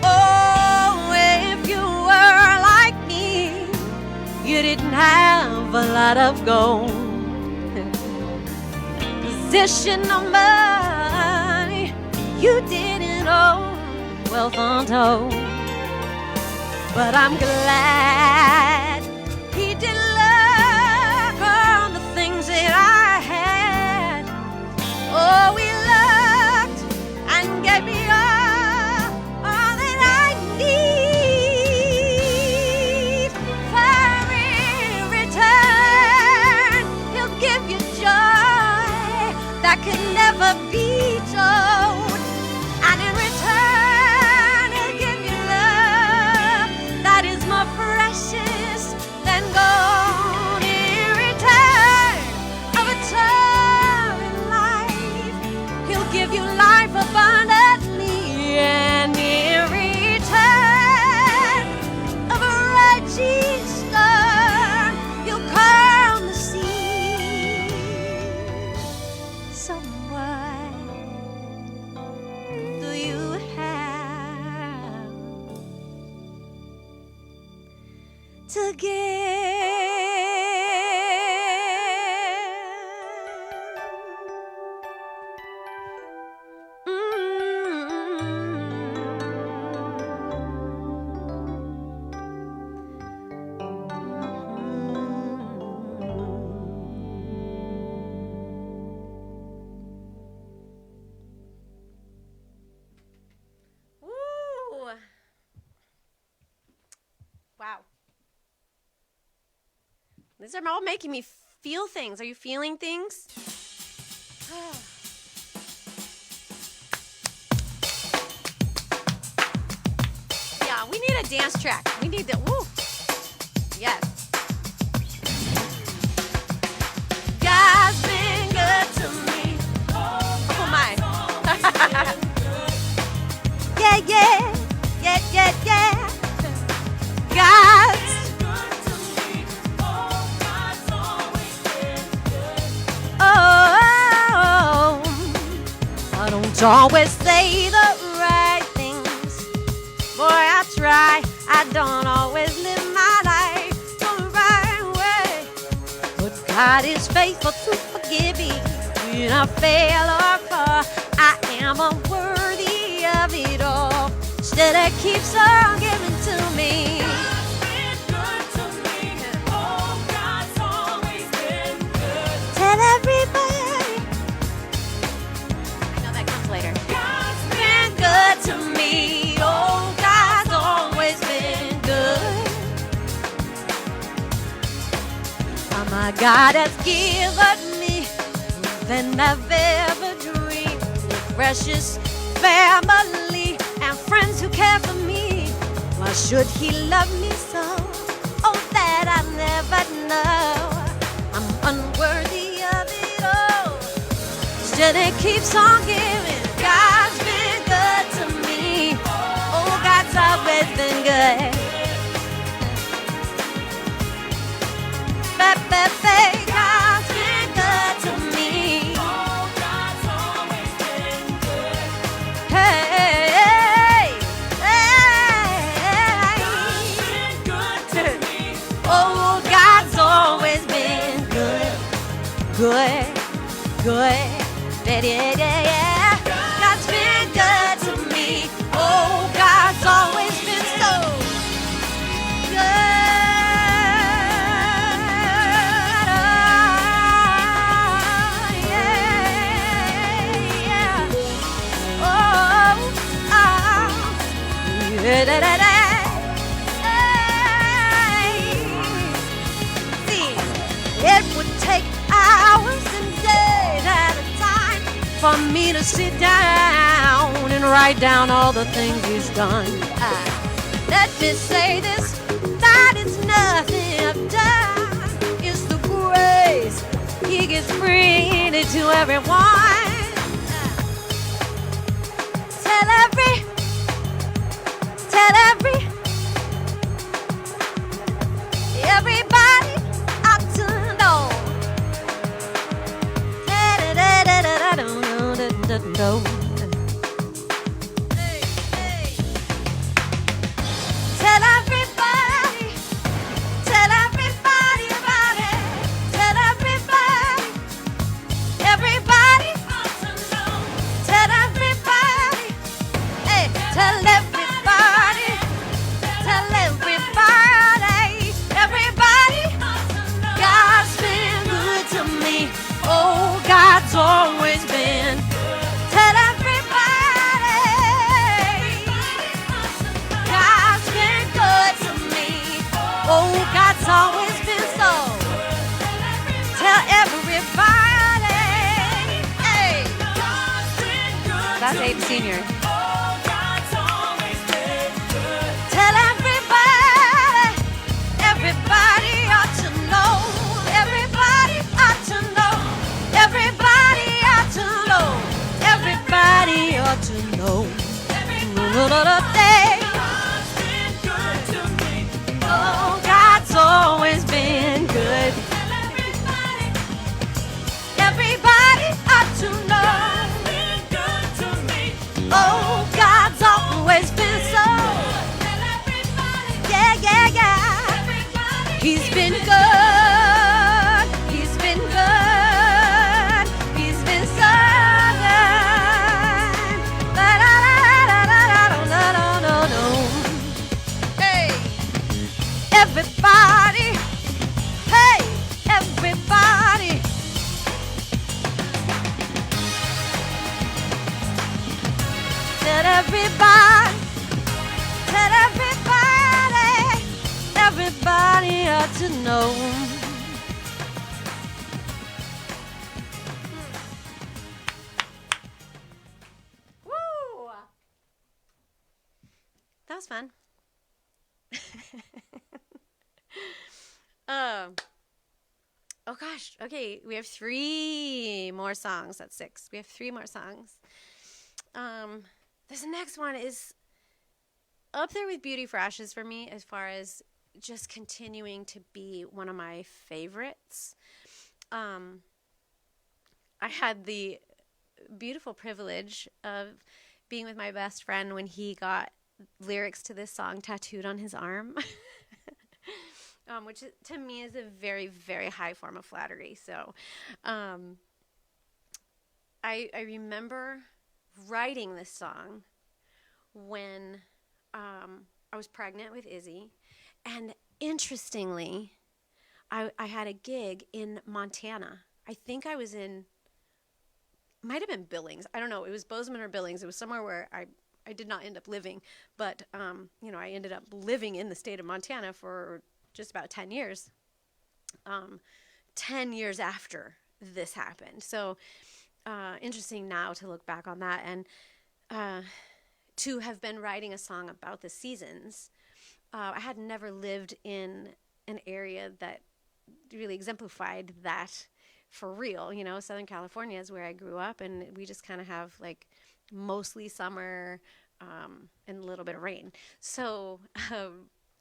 Oh, if you were like me, you didn't have a lot of gold, position or money, you didn't own wealth untold. But I'm glad he didn't look on the things that I had. Oh, he looked and gave me all that I need. For in return, he'll give you joy that can never be told. And in return, he'll give you love that is more precious than gold. In return of a term in life, he'll give you life abundantly. And in return of a raging storm, he'll calm the sea. Someone do you have to Woo! Wow. These are all making me feel things. Are you feeling things? Yeah, we need a dance track. We need the woo. Yes. God's been good to me. Oh my. yeah, yeah, yeah, yeah, yeah. God's oh, I don't always say the right things. Boy, I try. I don't always live my life the right way. But God is faithful to forgive me when I fail or fall. I am unworthy of it all. Still, it keeps on giving to me. Tell everybody. I know that comes later. God's been good to me. Oh, God's always been good. Oh, my God has given me more than I've ever dreamed. A precious family and friends who care for me. Why should he love me so? Oh, that I never know. I'm unworthy of it all. Still it keeps on giving. God's been good to me. Oh, God's always been good. God's been good to me. Hey, hey. Oh, God's always been good. Good, good. Yeah, yeah, yeah, yeah. God's been good to me. Oh, God's always been so good. Oh, yeah, yeah. Oh, oh. Yeah, da, da, da. Hey. See, it would take hours and days at a time for me to sit down and write down all the things he's done. Let me say this, that is nothing I've done. It's the grace he gives freely to everyone. to know. Tell everybody, tell everybody about it. Tell everybody, everybody ought to know. Tell everybody, hey, tell everybody, tell everybody, everybody ought to know. God's been good to me. Oh, God's always been. Tell everybody, God's been good to me. Oh, God's always been so. Tell everybody, hey. That's Abe Senior. Tell everybody, everybody ought to know. Everybody ought to know. Everybody ought to know. Everybody ought to know. Oh, God's always been good. Everybody ought to know. Oh, God's always been so. Yeah, yeah, yeah. He's been good. He's been good. He's been so good. La-da-da-da-da-da-da-da-da-da. Hey, everybody. Hey, everybody. Tell everybody. Tell everybody. Everybody ought to know. Woo! That was fun. Oh gosh. Okay, we have 3 more songs. That's 6. We have 3 more songs. This next one is up there with Beauty for Ashes for me as far as just continuing to be one of my favorites. I had the beautiful privilege of being with my best friend when he got lyrics to this song tattooed on his arm, which to me is a very, very high form of flattery. So I remember writing this song when I was pregnant with Izzy. And interestingly, I had a gig in Montana. I think I was in, might have been Billings. I don't know. It was Bozeman or Billings. It was somewhere where I did not end up living. But, I ended up living in the state of Montana for just about 10 years. 10 years after this happened. So interesting now to look back on that and to have been writing a song about the seasons. I had never lived in an area that really exemplified that for real. Southern California is where I grew up, and we just kind of have like mostly summer and a little bit of rain. So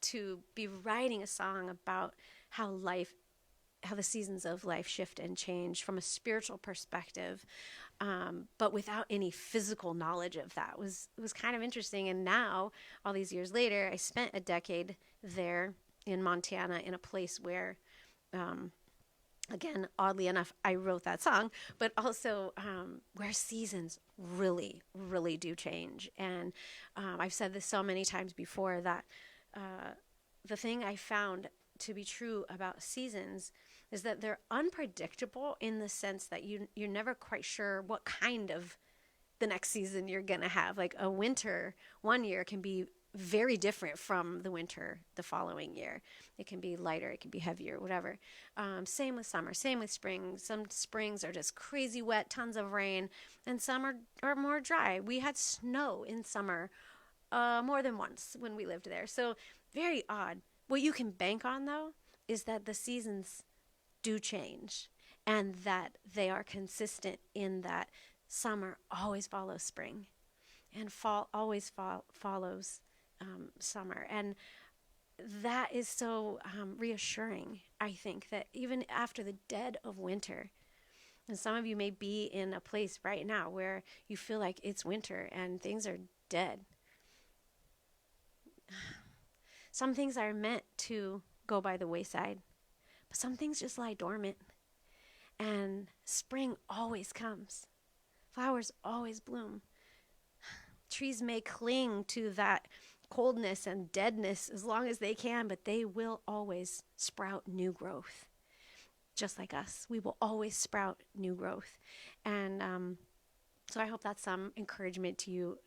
to be writing a song about how the seasons of life shift and change from a spiritual perspective, but without any physical knowledge of that was kind of interesting. And now, all these years later, I spent a decade there in Montana in a place where, again, oddly enough, I wrote that song, but also where seasons really, really do change. And I've said this so many times before that the thing I found to be true about seasons is that they're unpredictable in the sense that you're never quite sure what kind of the next season you're going to have. Like a winter one year can be very different from the winter the following year. It can be lighter, it can be heavier, whatever. Same with summer, same with spring. Some springs are just crazy wet, tons of rain, and some are more dry. We had snow in summer more than once when we lived there. So very odd. What you can bank on, though, is that the seasons do change and that they are consistent in that summer always follows spring and fall always follows summer. And that is so reassuring, I think, that even after the dead of winter, And some of you may be in a place right now where you feel like it's winter and things are dead. Some things are meant to go by the wayside, but some things just lie dormant. And spring always comes. Flowers always bloom. Trees may cling to that coldness and deadness as long as they can, but they will always sprout new growth. Just like us, we will always sprout new growth. And so I hope that's some encouragement to you,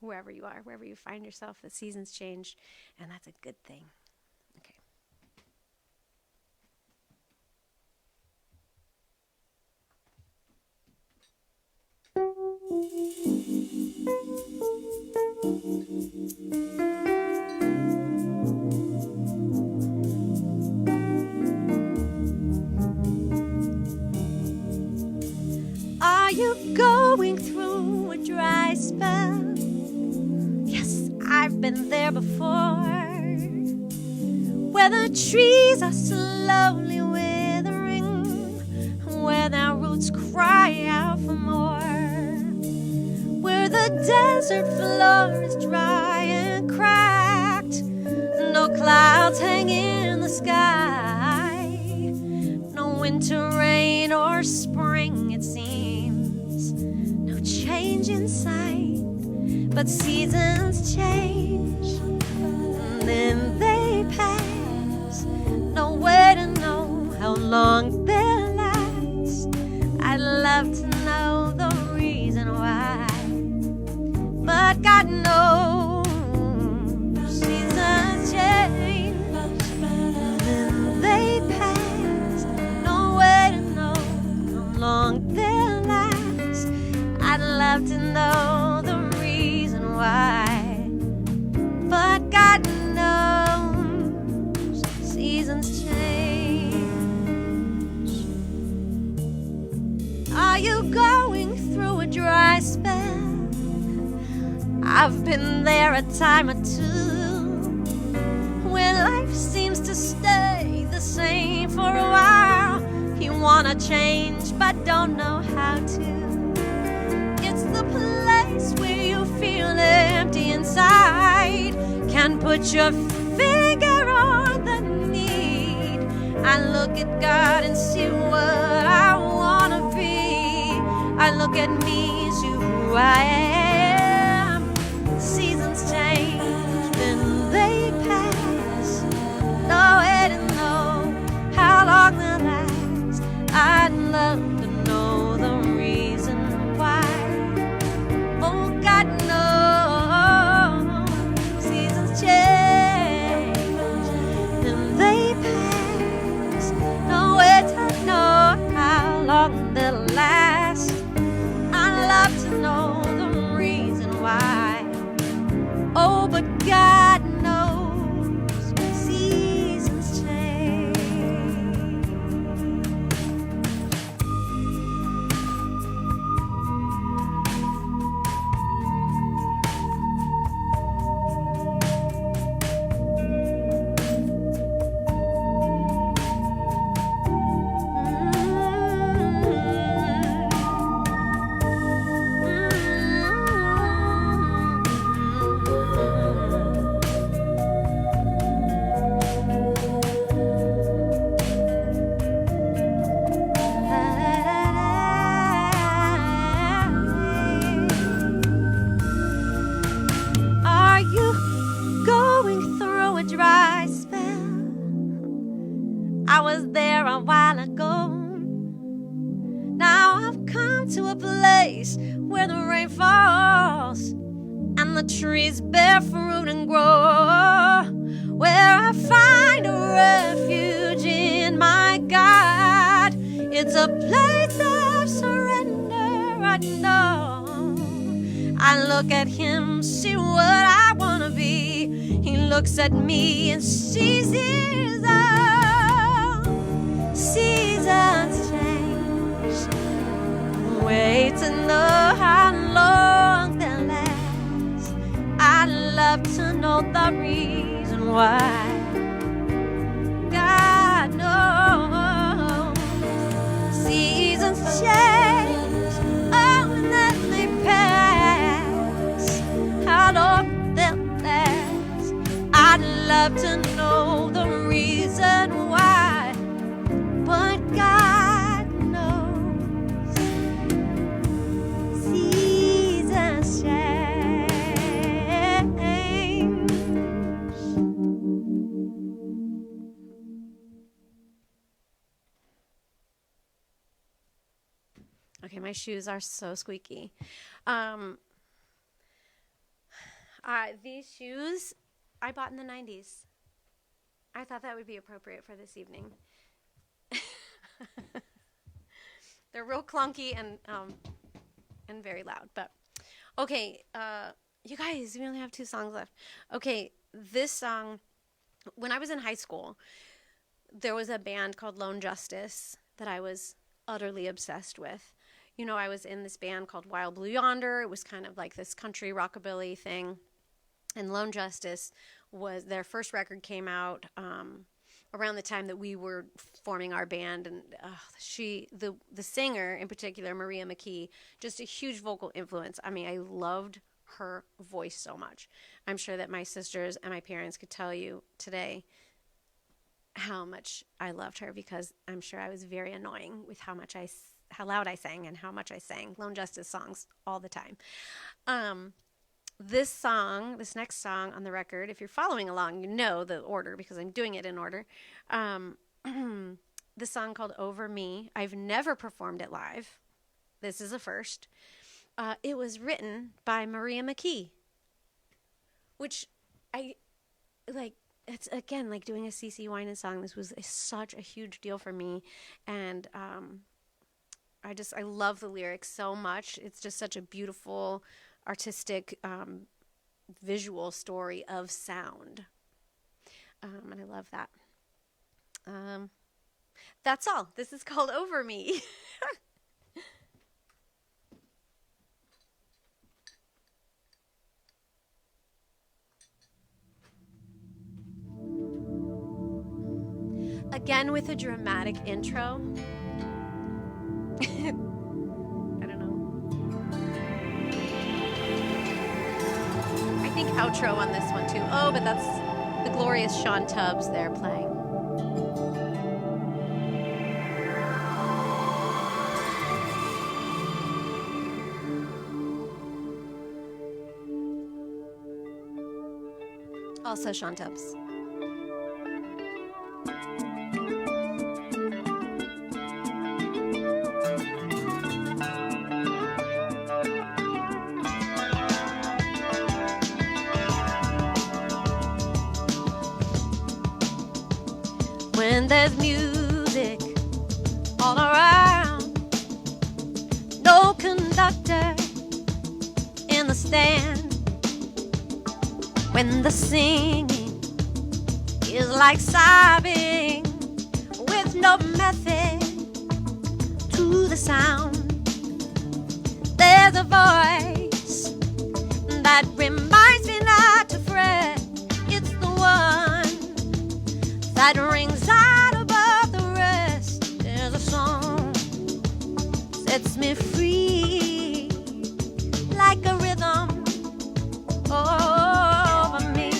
wherever you are, wherever you find yourself. The seasons change, and that's a good thing. Okay. Are you going through a dry spell? Yes, I've been there before, where the trees are slowly withering, where their roots cry out for more, where the desert floor is dry and cracked, no clouds hang in the sky, no winter rain or spring it seems, no change in sight, but seasons change, and then they pass, no way to know how long they'll last. I'd love to know the reason why, but God knows seasons change, and then they pass, no way to know how long they'll last. I'd love to know the reason why, but God knows seasons change. Are you going through a dry spell? I've been there a time or two, where life seems to stay the same for a while. You wanna change but don't know how to. It's the place where you feel empty inside, can't put your finger on the need. I look at God and see what I wanna be. I look at me, see who I am. Seasons change, then they pass, no way to know how long they'll last. I'd love to know the reason why. Oh, God knows seasons change, and they pass, no way to know how long they'll last. I'd love to know the reason why. Oh, but God knows seasons change. Are you going through a dry spell? I was there a while ago. Now I've come to a place where the rain falls and the trees bear fruit and grow, where I find a refuge in my God. It's a place of surrender, I know. I look at him, see what I wanna be. He looks at me and sees his own. Seasons change, wait to know how long they'll last. I'd love to know the reason why. God knows seasons love to know the reason why, but God knows. Seasons change. Okay, my shoes are so squeaky. These shoes I bought in the 90s. I thought that would be appropriate for this evening. They're real clunky and very loud, but okay, you guys, we only have 2 songs left. Okay, this song, when I was in high school, there was a band called Lone Justice that I was utterly obsessed with. You know, I was in this band called Wild Blue Yonder. It was kind of like this country rockabilly thing. And Lone Justice was, their first record came out around the time that we were forming our band. And the singer in particular, Maria McKee, just a huge vocal influence. I mean, I loved her voice so much. I'm sure that my sisters and my parents could tell you today how much I loved her, because I'm sure I was very annoying with how loud I sang and how much I sang Lone Justice songs all the time. This next song on the record, if you're following along, you know the order because I'm doing it in order. This song called Over Me. I've never performed it live. This is a first. It was written by Maria McKee, which I like. It's again like doing a CeCe Winans song. This was such a huge deal for me, and I love the lyrics so much. It's just such a beautiful, artistic, visual story of sound, and I love that. That's all. This is called Over Me. Again with a dramatic intro. I don't know. I think outro on this one too. Oh, but that's the glorious Sean Tubbs there playing. Also Sean Tubbs. When there's music all around, no conductor in the stand, when the singing is like sobbing with no method to the sound, there's a voice that reminds me not to fret. It's the one that rings out above the rest. There's a song sets me free like a rhythm over me.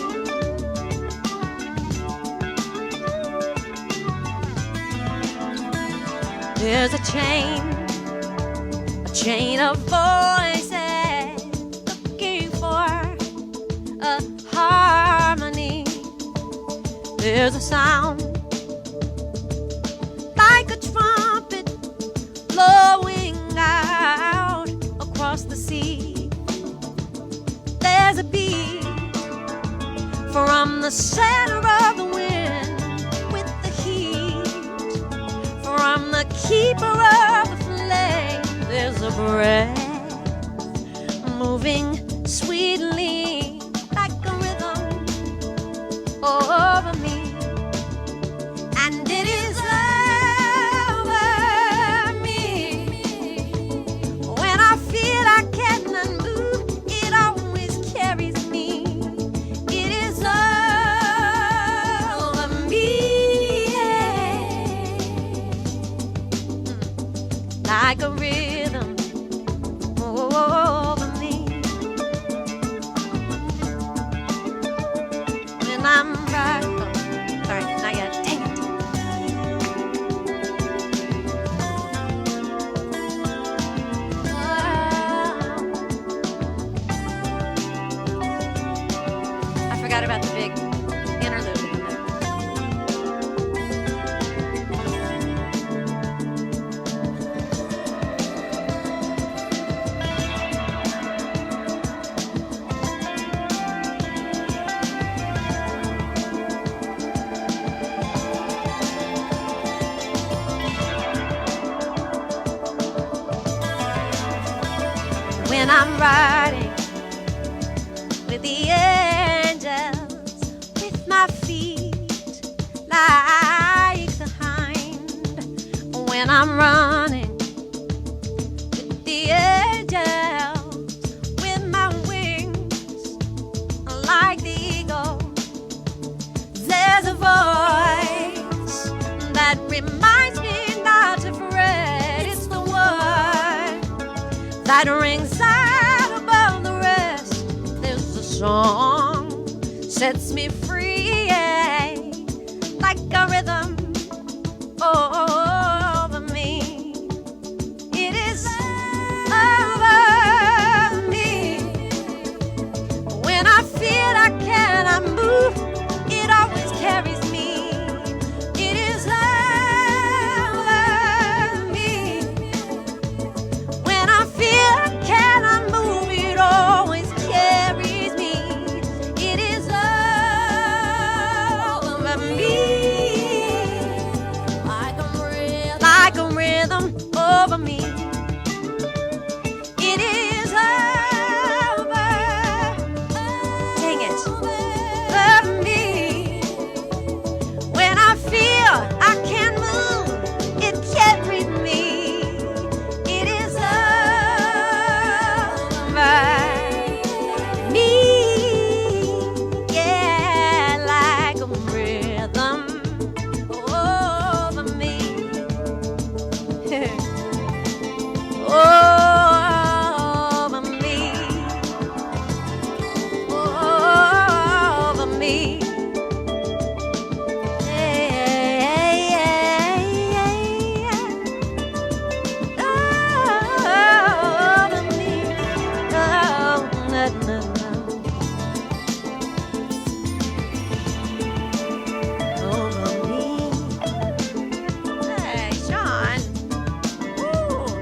There's a chain of voices looking for a harmony. There's a sound like a trumpet blowing out across the sea. There's a beat from the center of the wind with the heat from the keeper of the flame. There's a breath moving sweetly like a rhythm over me. And it is over me. When I feel I cannot move, it always carries me. It is over me, like a rhythm over me. forgot about the big interlude in the middle. When I'm riding with the angels, with my feet like the hind. When I'm running with the angels, with my wings like the eagle, there's a voice that reminds me not to fret. It's the one that rings out above the rest. There's a song sets me free, like a rhythm over me. It is over me. When I feel I cannot move, it always carries me. It is over me. When I feel I cannot move, it always carries me. It is over me. Like a rhythm over me. It is over. Dang it. Over me. When I feel I can't move, it carries me. It is over me. Yeah, like a rhythm over me. Over me. Over me. Hey, Sean. Ooh.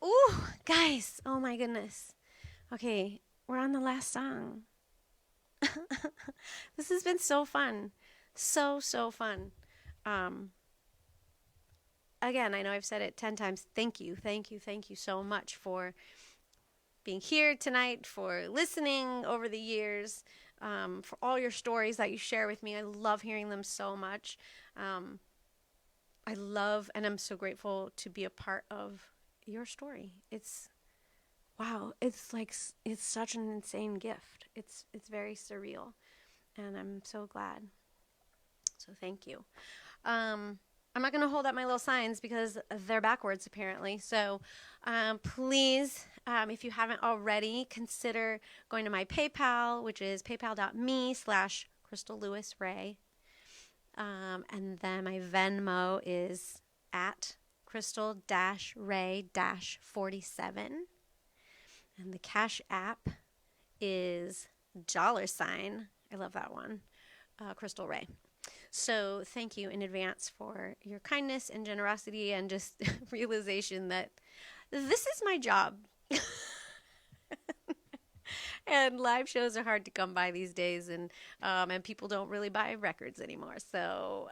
Ooh, guys, oh my goodness. Okay, we're on the last song. This has been so fun. So fun. Again, I know I've said it 10 times. Thank you so much for being here tonight, for listening over the years, for all your stories that you share with me. I love hearing them so much. I love and I'm so grateful to be a part of your story. It's wow, it's like it's such an insane gift. It's very surreal, and I'm so glad. So thank you. I'm not going to hold up my little signs because they're backwards apparently. So please, if you haven't already, consider going to my PayPal, which is paypal.me/CrystalLewisRay. And then my Venmo is at Crystal-Ray-47. And the Cash App is $, I love that one, Crystal Ray. So thank you in advance for your kindness and generosity and just realization that this is my job. And live shows are hard to come by these days, and people don't really buy records anymore. So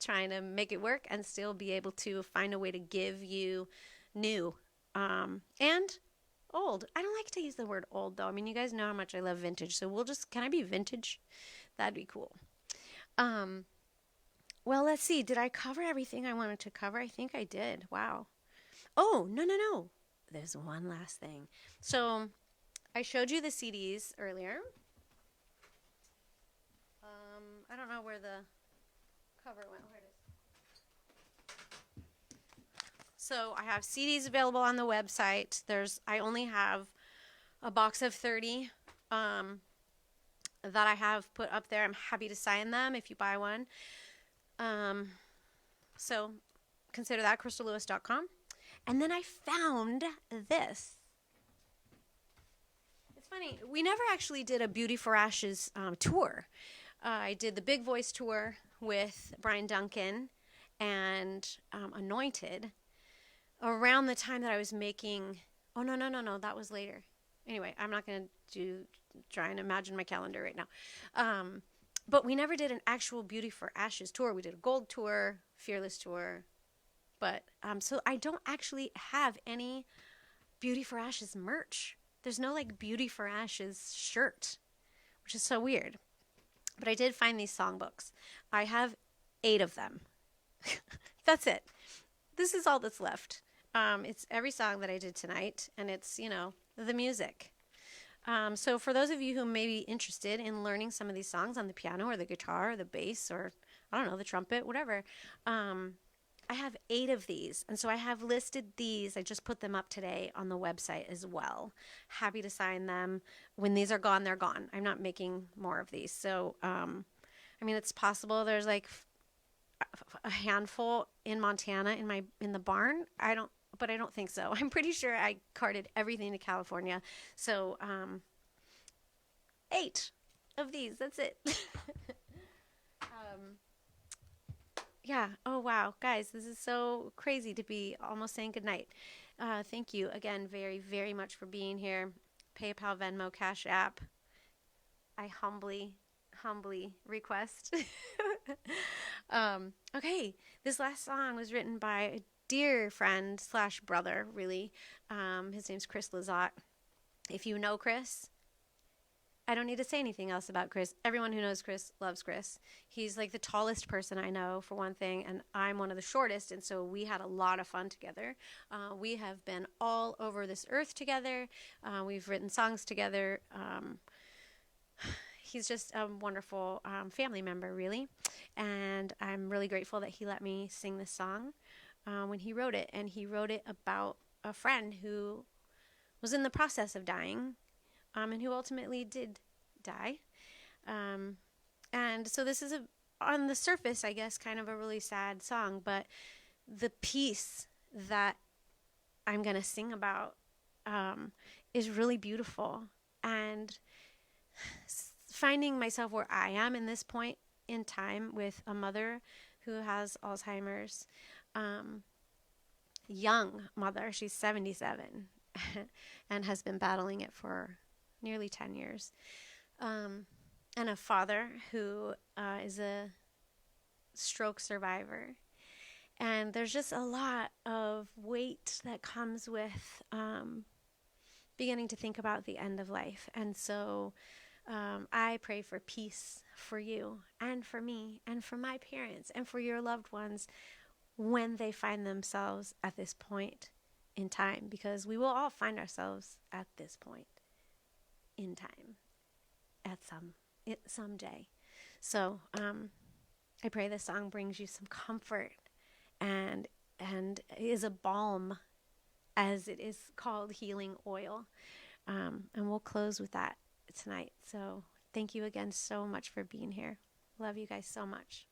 trying to make it work and still be able to find a way to give you new and old. I don't like to use the word old, though. I mean, you guys know how much I love vintage, so can I be vintage? That'd be cool. Well, let's see. Did I cover everything I wanted to cover? I think I did. Wow. Oh, no. there's one last thing. So I showed you the CDs earlier. I don't know where the cover went. Where it is. So I have CDs available on the website. I only have a box of 30 that I have put up there. I'm happy to sign them if you buy one. So consider that, crystallewis.com. And then I found this. It's funny. We never actually did a Beauty for Ashes tour. I did the Big Voice tour with Brian Duncan and Anointed around the time that I was making... Oh, no. That was later. Anyway, I'm not going to try and imagine my calendar right now. But we never did an actual Beauty for Ashes tour. We did a Gold tour, Fearless tour. But so I don't actually have any Beauty for Ashes merch. There's no like Beauty for Ashes shirt, which is so weird. But I did find these songbooks. I have 8 of them. That's it. This is all that's left. It's every song that I did tonight, and it's, the music. So for those of you who may be interested in learning some of these songs on the piano or the guitar or the bass or, I don't know, the trumpet, whatever, I have 8 of these. And so I have listed these. I just put them up today on the website as well. Happy to sign them. When these are gone, they're gone. I'm not making more of these. So, it's possible there's like a handful in Montana in the barn. I don't think so. I'm pretty sure I carted everything to California. So, 8 of these. That's it. Yeah. Oh, wow. Guys, this is so crazy to be almost saying goodnight. Thank you again very, very much for being here. PayPal, Venmo, Cash App. I humbly request. Okay. This last song was written by a dear friend / brother, really. His name's Chris Lizotte. If you know Chris, I don't need to say anything else about Chris. Everyone who knows Chris loves Chris. He's like the tallest person I know, for one thing, and I'm one of the shortest, and so we had a lot of fun together. We have been all over this earth together. We've written songs together. He's just a wonderful family member, really, and I'm really grateful that he let me sing this song when he wrote it, and he wrote it about a friend who was in the process of dying, and who ultimately did die. And so this is, on the surface, I guess, kind of a really sad song, but the piece that I'm going to sing about is really beautiful. And finding myself where I am in this point in time with a mother who has Alzheimer's, young mother, she's 77, and has been battling it for nearly 10 years, and a father who is a stroke survivor. And there's just a lot of weight that comes with beginning to think about the end of life. And so I pray for peace for you and for me and for my parents and for your loved ones when they find themselves at this point in time, because we will all find ourselves at this point in time at someday. So I pray this song brings you some comfort and is a balm, as it is called, healing oil. And we'll close with that tonight. So thank you again so much for being here. Love you guys so much.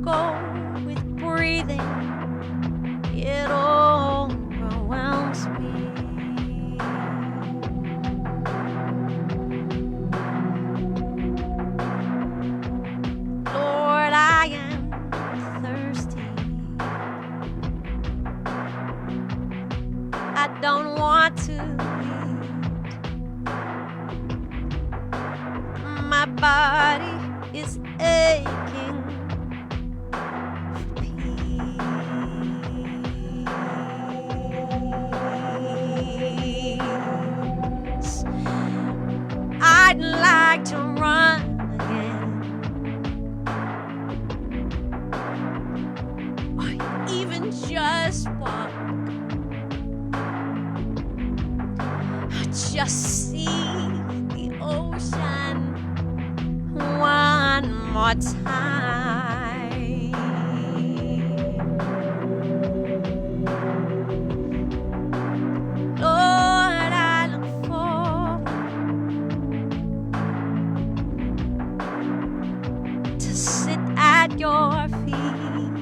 go with breathing. It overwhelms me. Lord, I am thirsty. I don't want to eat. My body is aching for peace. I'd like to run again, or even just walk. Just see the ocean one more time. Lord, I look forward to sit at your feet.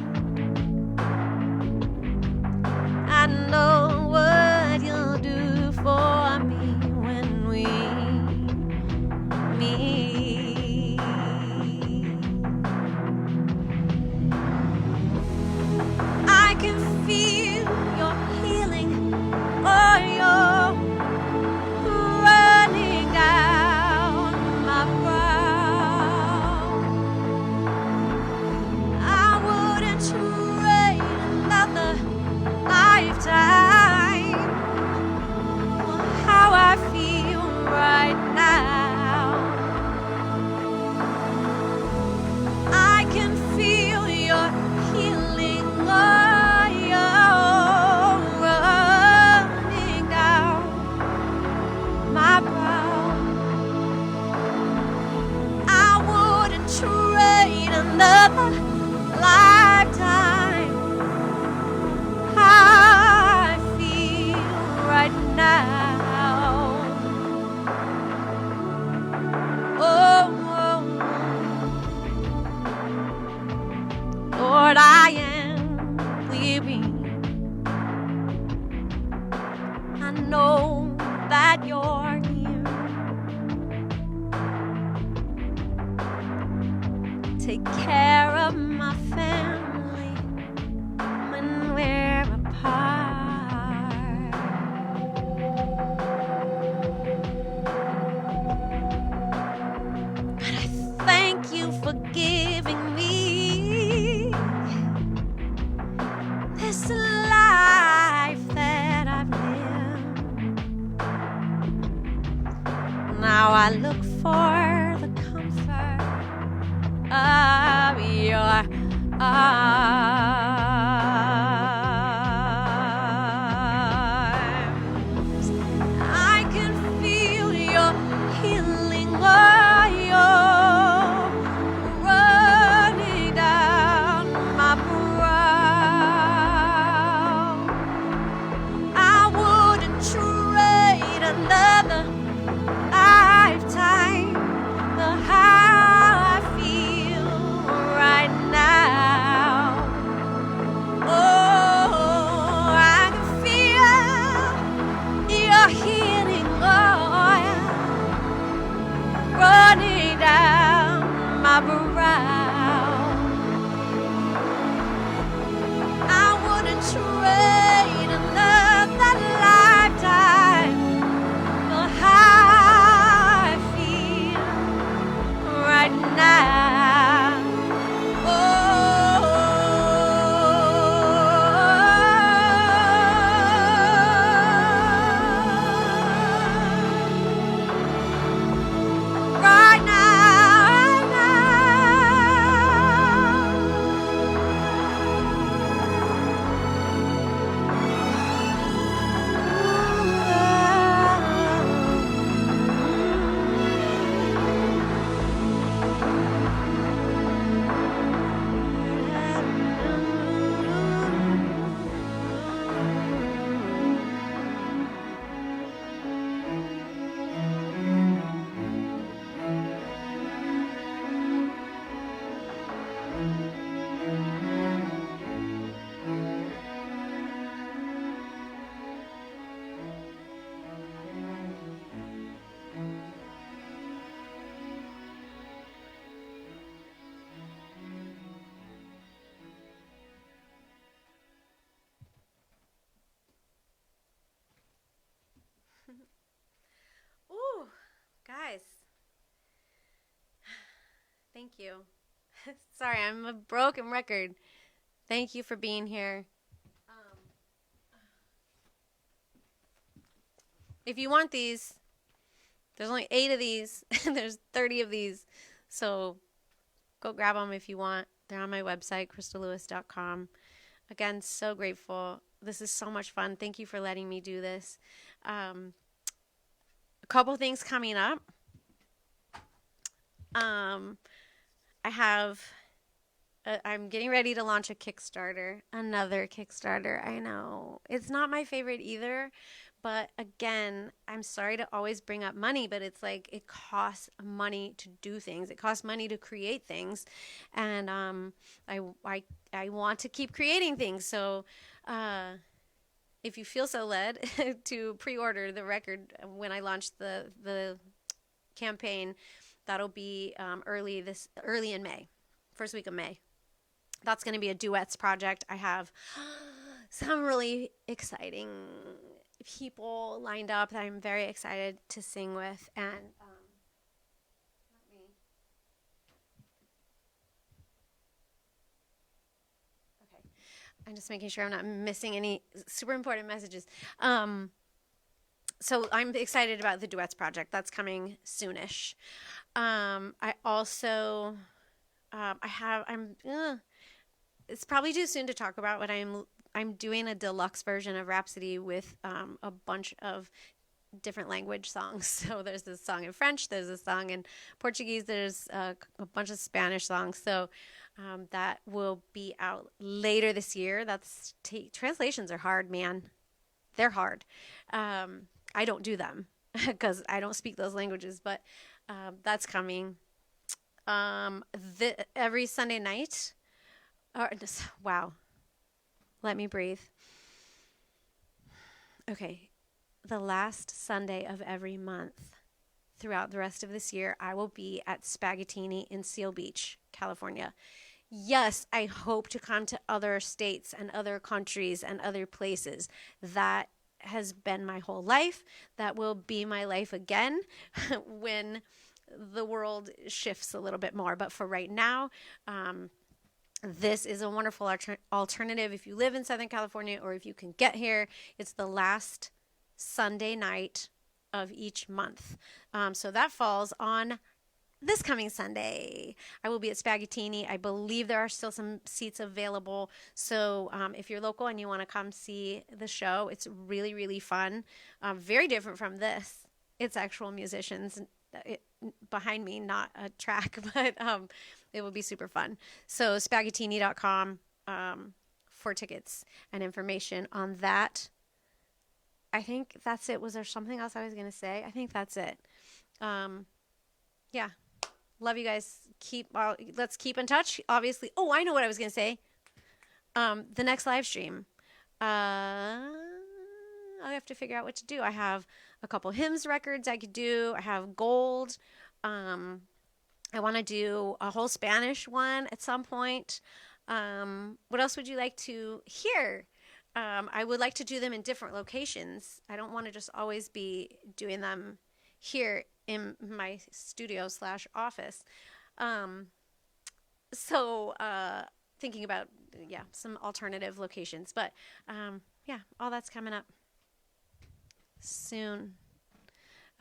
I know what you'll do for me when we meet. I can feel your healing, or your running down my brow. I wouldn't trade another lifetime for how I feel right now. I can feel your healing, oh, you're running down my brow. I wouldn't trade another lifetime. How I feel right now. Oh, Lord, I am weary. I know that you're near. Take care of my family when we're apart. But I thank you for giving me this life that I've lived. Now I look for the comfort of your arms. I can feel your healing, oh, you're running down my brow. I wouldn't trade another lifetime for how I feel right now. Thank you. Sorry, I'm a broken record. Thank you for being here. If you want these, there's only 8 of these, and there's 30 of these. So go grab them if you want. They're on my website, crystallewis.com. Again, so grateful. This is so much fun. Thank you for letting me do this. A couple things coming up. I'm getting ready to launch a Kickstarter, another Kickstarter. I know it's not my favorite either, but again, I'm sorry to always bring up money, but it's like it costs money to do things. It costs money to create things, and I want to keep creating things. So, if you feel so led to pre-order the record when I launch the campaign, that'll be early in May, first week of May. That's going to be a duets project. I have some really exciting people lined up that I'm very excited to sing with. And okay, I'm just making sure I'm not missing any super important messages. So I'm excited about the duets project. That's coming soonish. I also, it's probably too soon to talk about, but I'm doing a deluxe version of Rhapsody with a bunch of different language songs. So there's this song in French, there's a song in Portuguese, there's a bunch of Spanish songs. So that will be out later this year. Translations are hard, man. They're hard. I don't do them because I don't speak those languages, but that's coming. Every Sunday night. Wow. Let me breathe. Okay. The last Sunday of every month throughout the rest of this year, I will be at Spaghettini in Seal Beach, California. Yes, I hope to come to other states and other countries and other places. That has been my whole life. That will be my life again when the world shifts a little bit more. But for right now, this is a wonderful alternative if you live in Southern California or if you can get here. It's the last Sunday night of each month. So that falls on this coming Sunday. I will be at Spaghettini. I believe there are still some seats available. So if you're local and you want to come see the show, it's really, really fun. Very different from this. It's actual musicians behind me, not a track, but it will be super fun. So spaghettini.com for tickets and information on that. I think that's it. Was there something else I was going to say? I think that's it. Yeah. Love you guys. Let's keep in touch. Obviously. Oh, I know what I was going to say. The next live stream. I have to figure out what to do. I have a couple hymns records I could do. I have gold. I want to do a whole Spanish one at some point. What else would you like to hear? I would like to do them in different locations. I don't want to just always be doing them here in my studio / office. So thinking about, some alternative locations. But all that's coming up soon.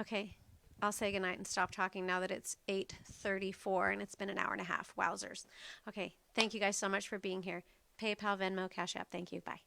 Okay, I'll say goodnight and stop talking now that it's 8:34 and it's been an hour and a half. Wowzers. Okay, thank you guys so much for being here. PayPal, Venmo, Cash App. Thank you. Bye.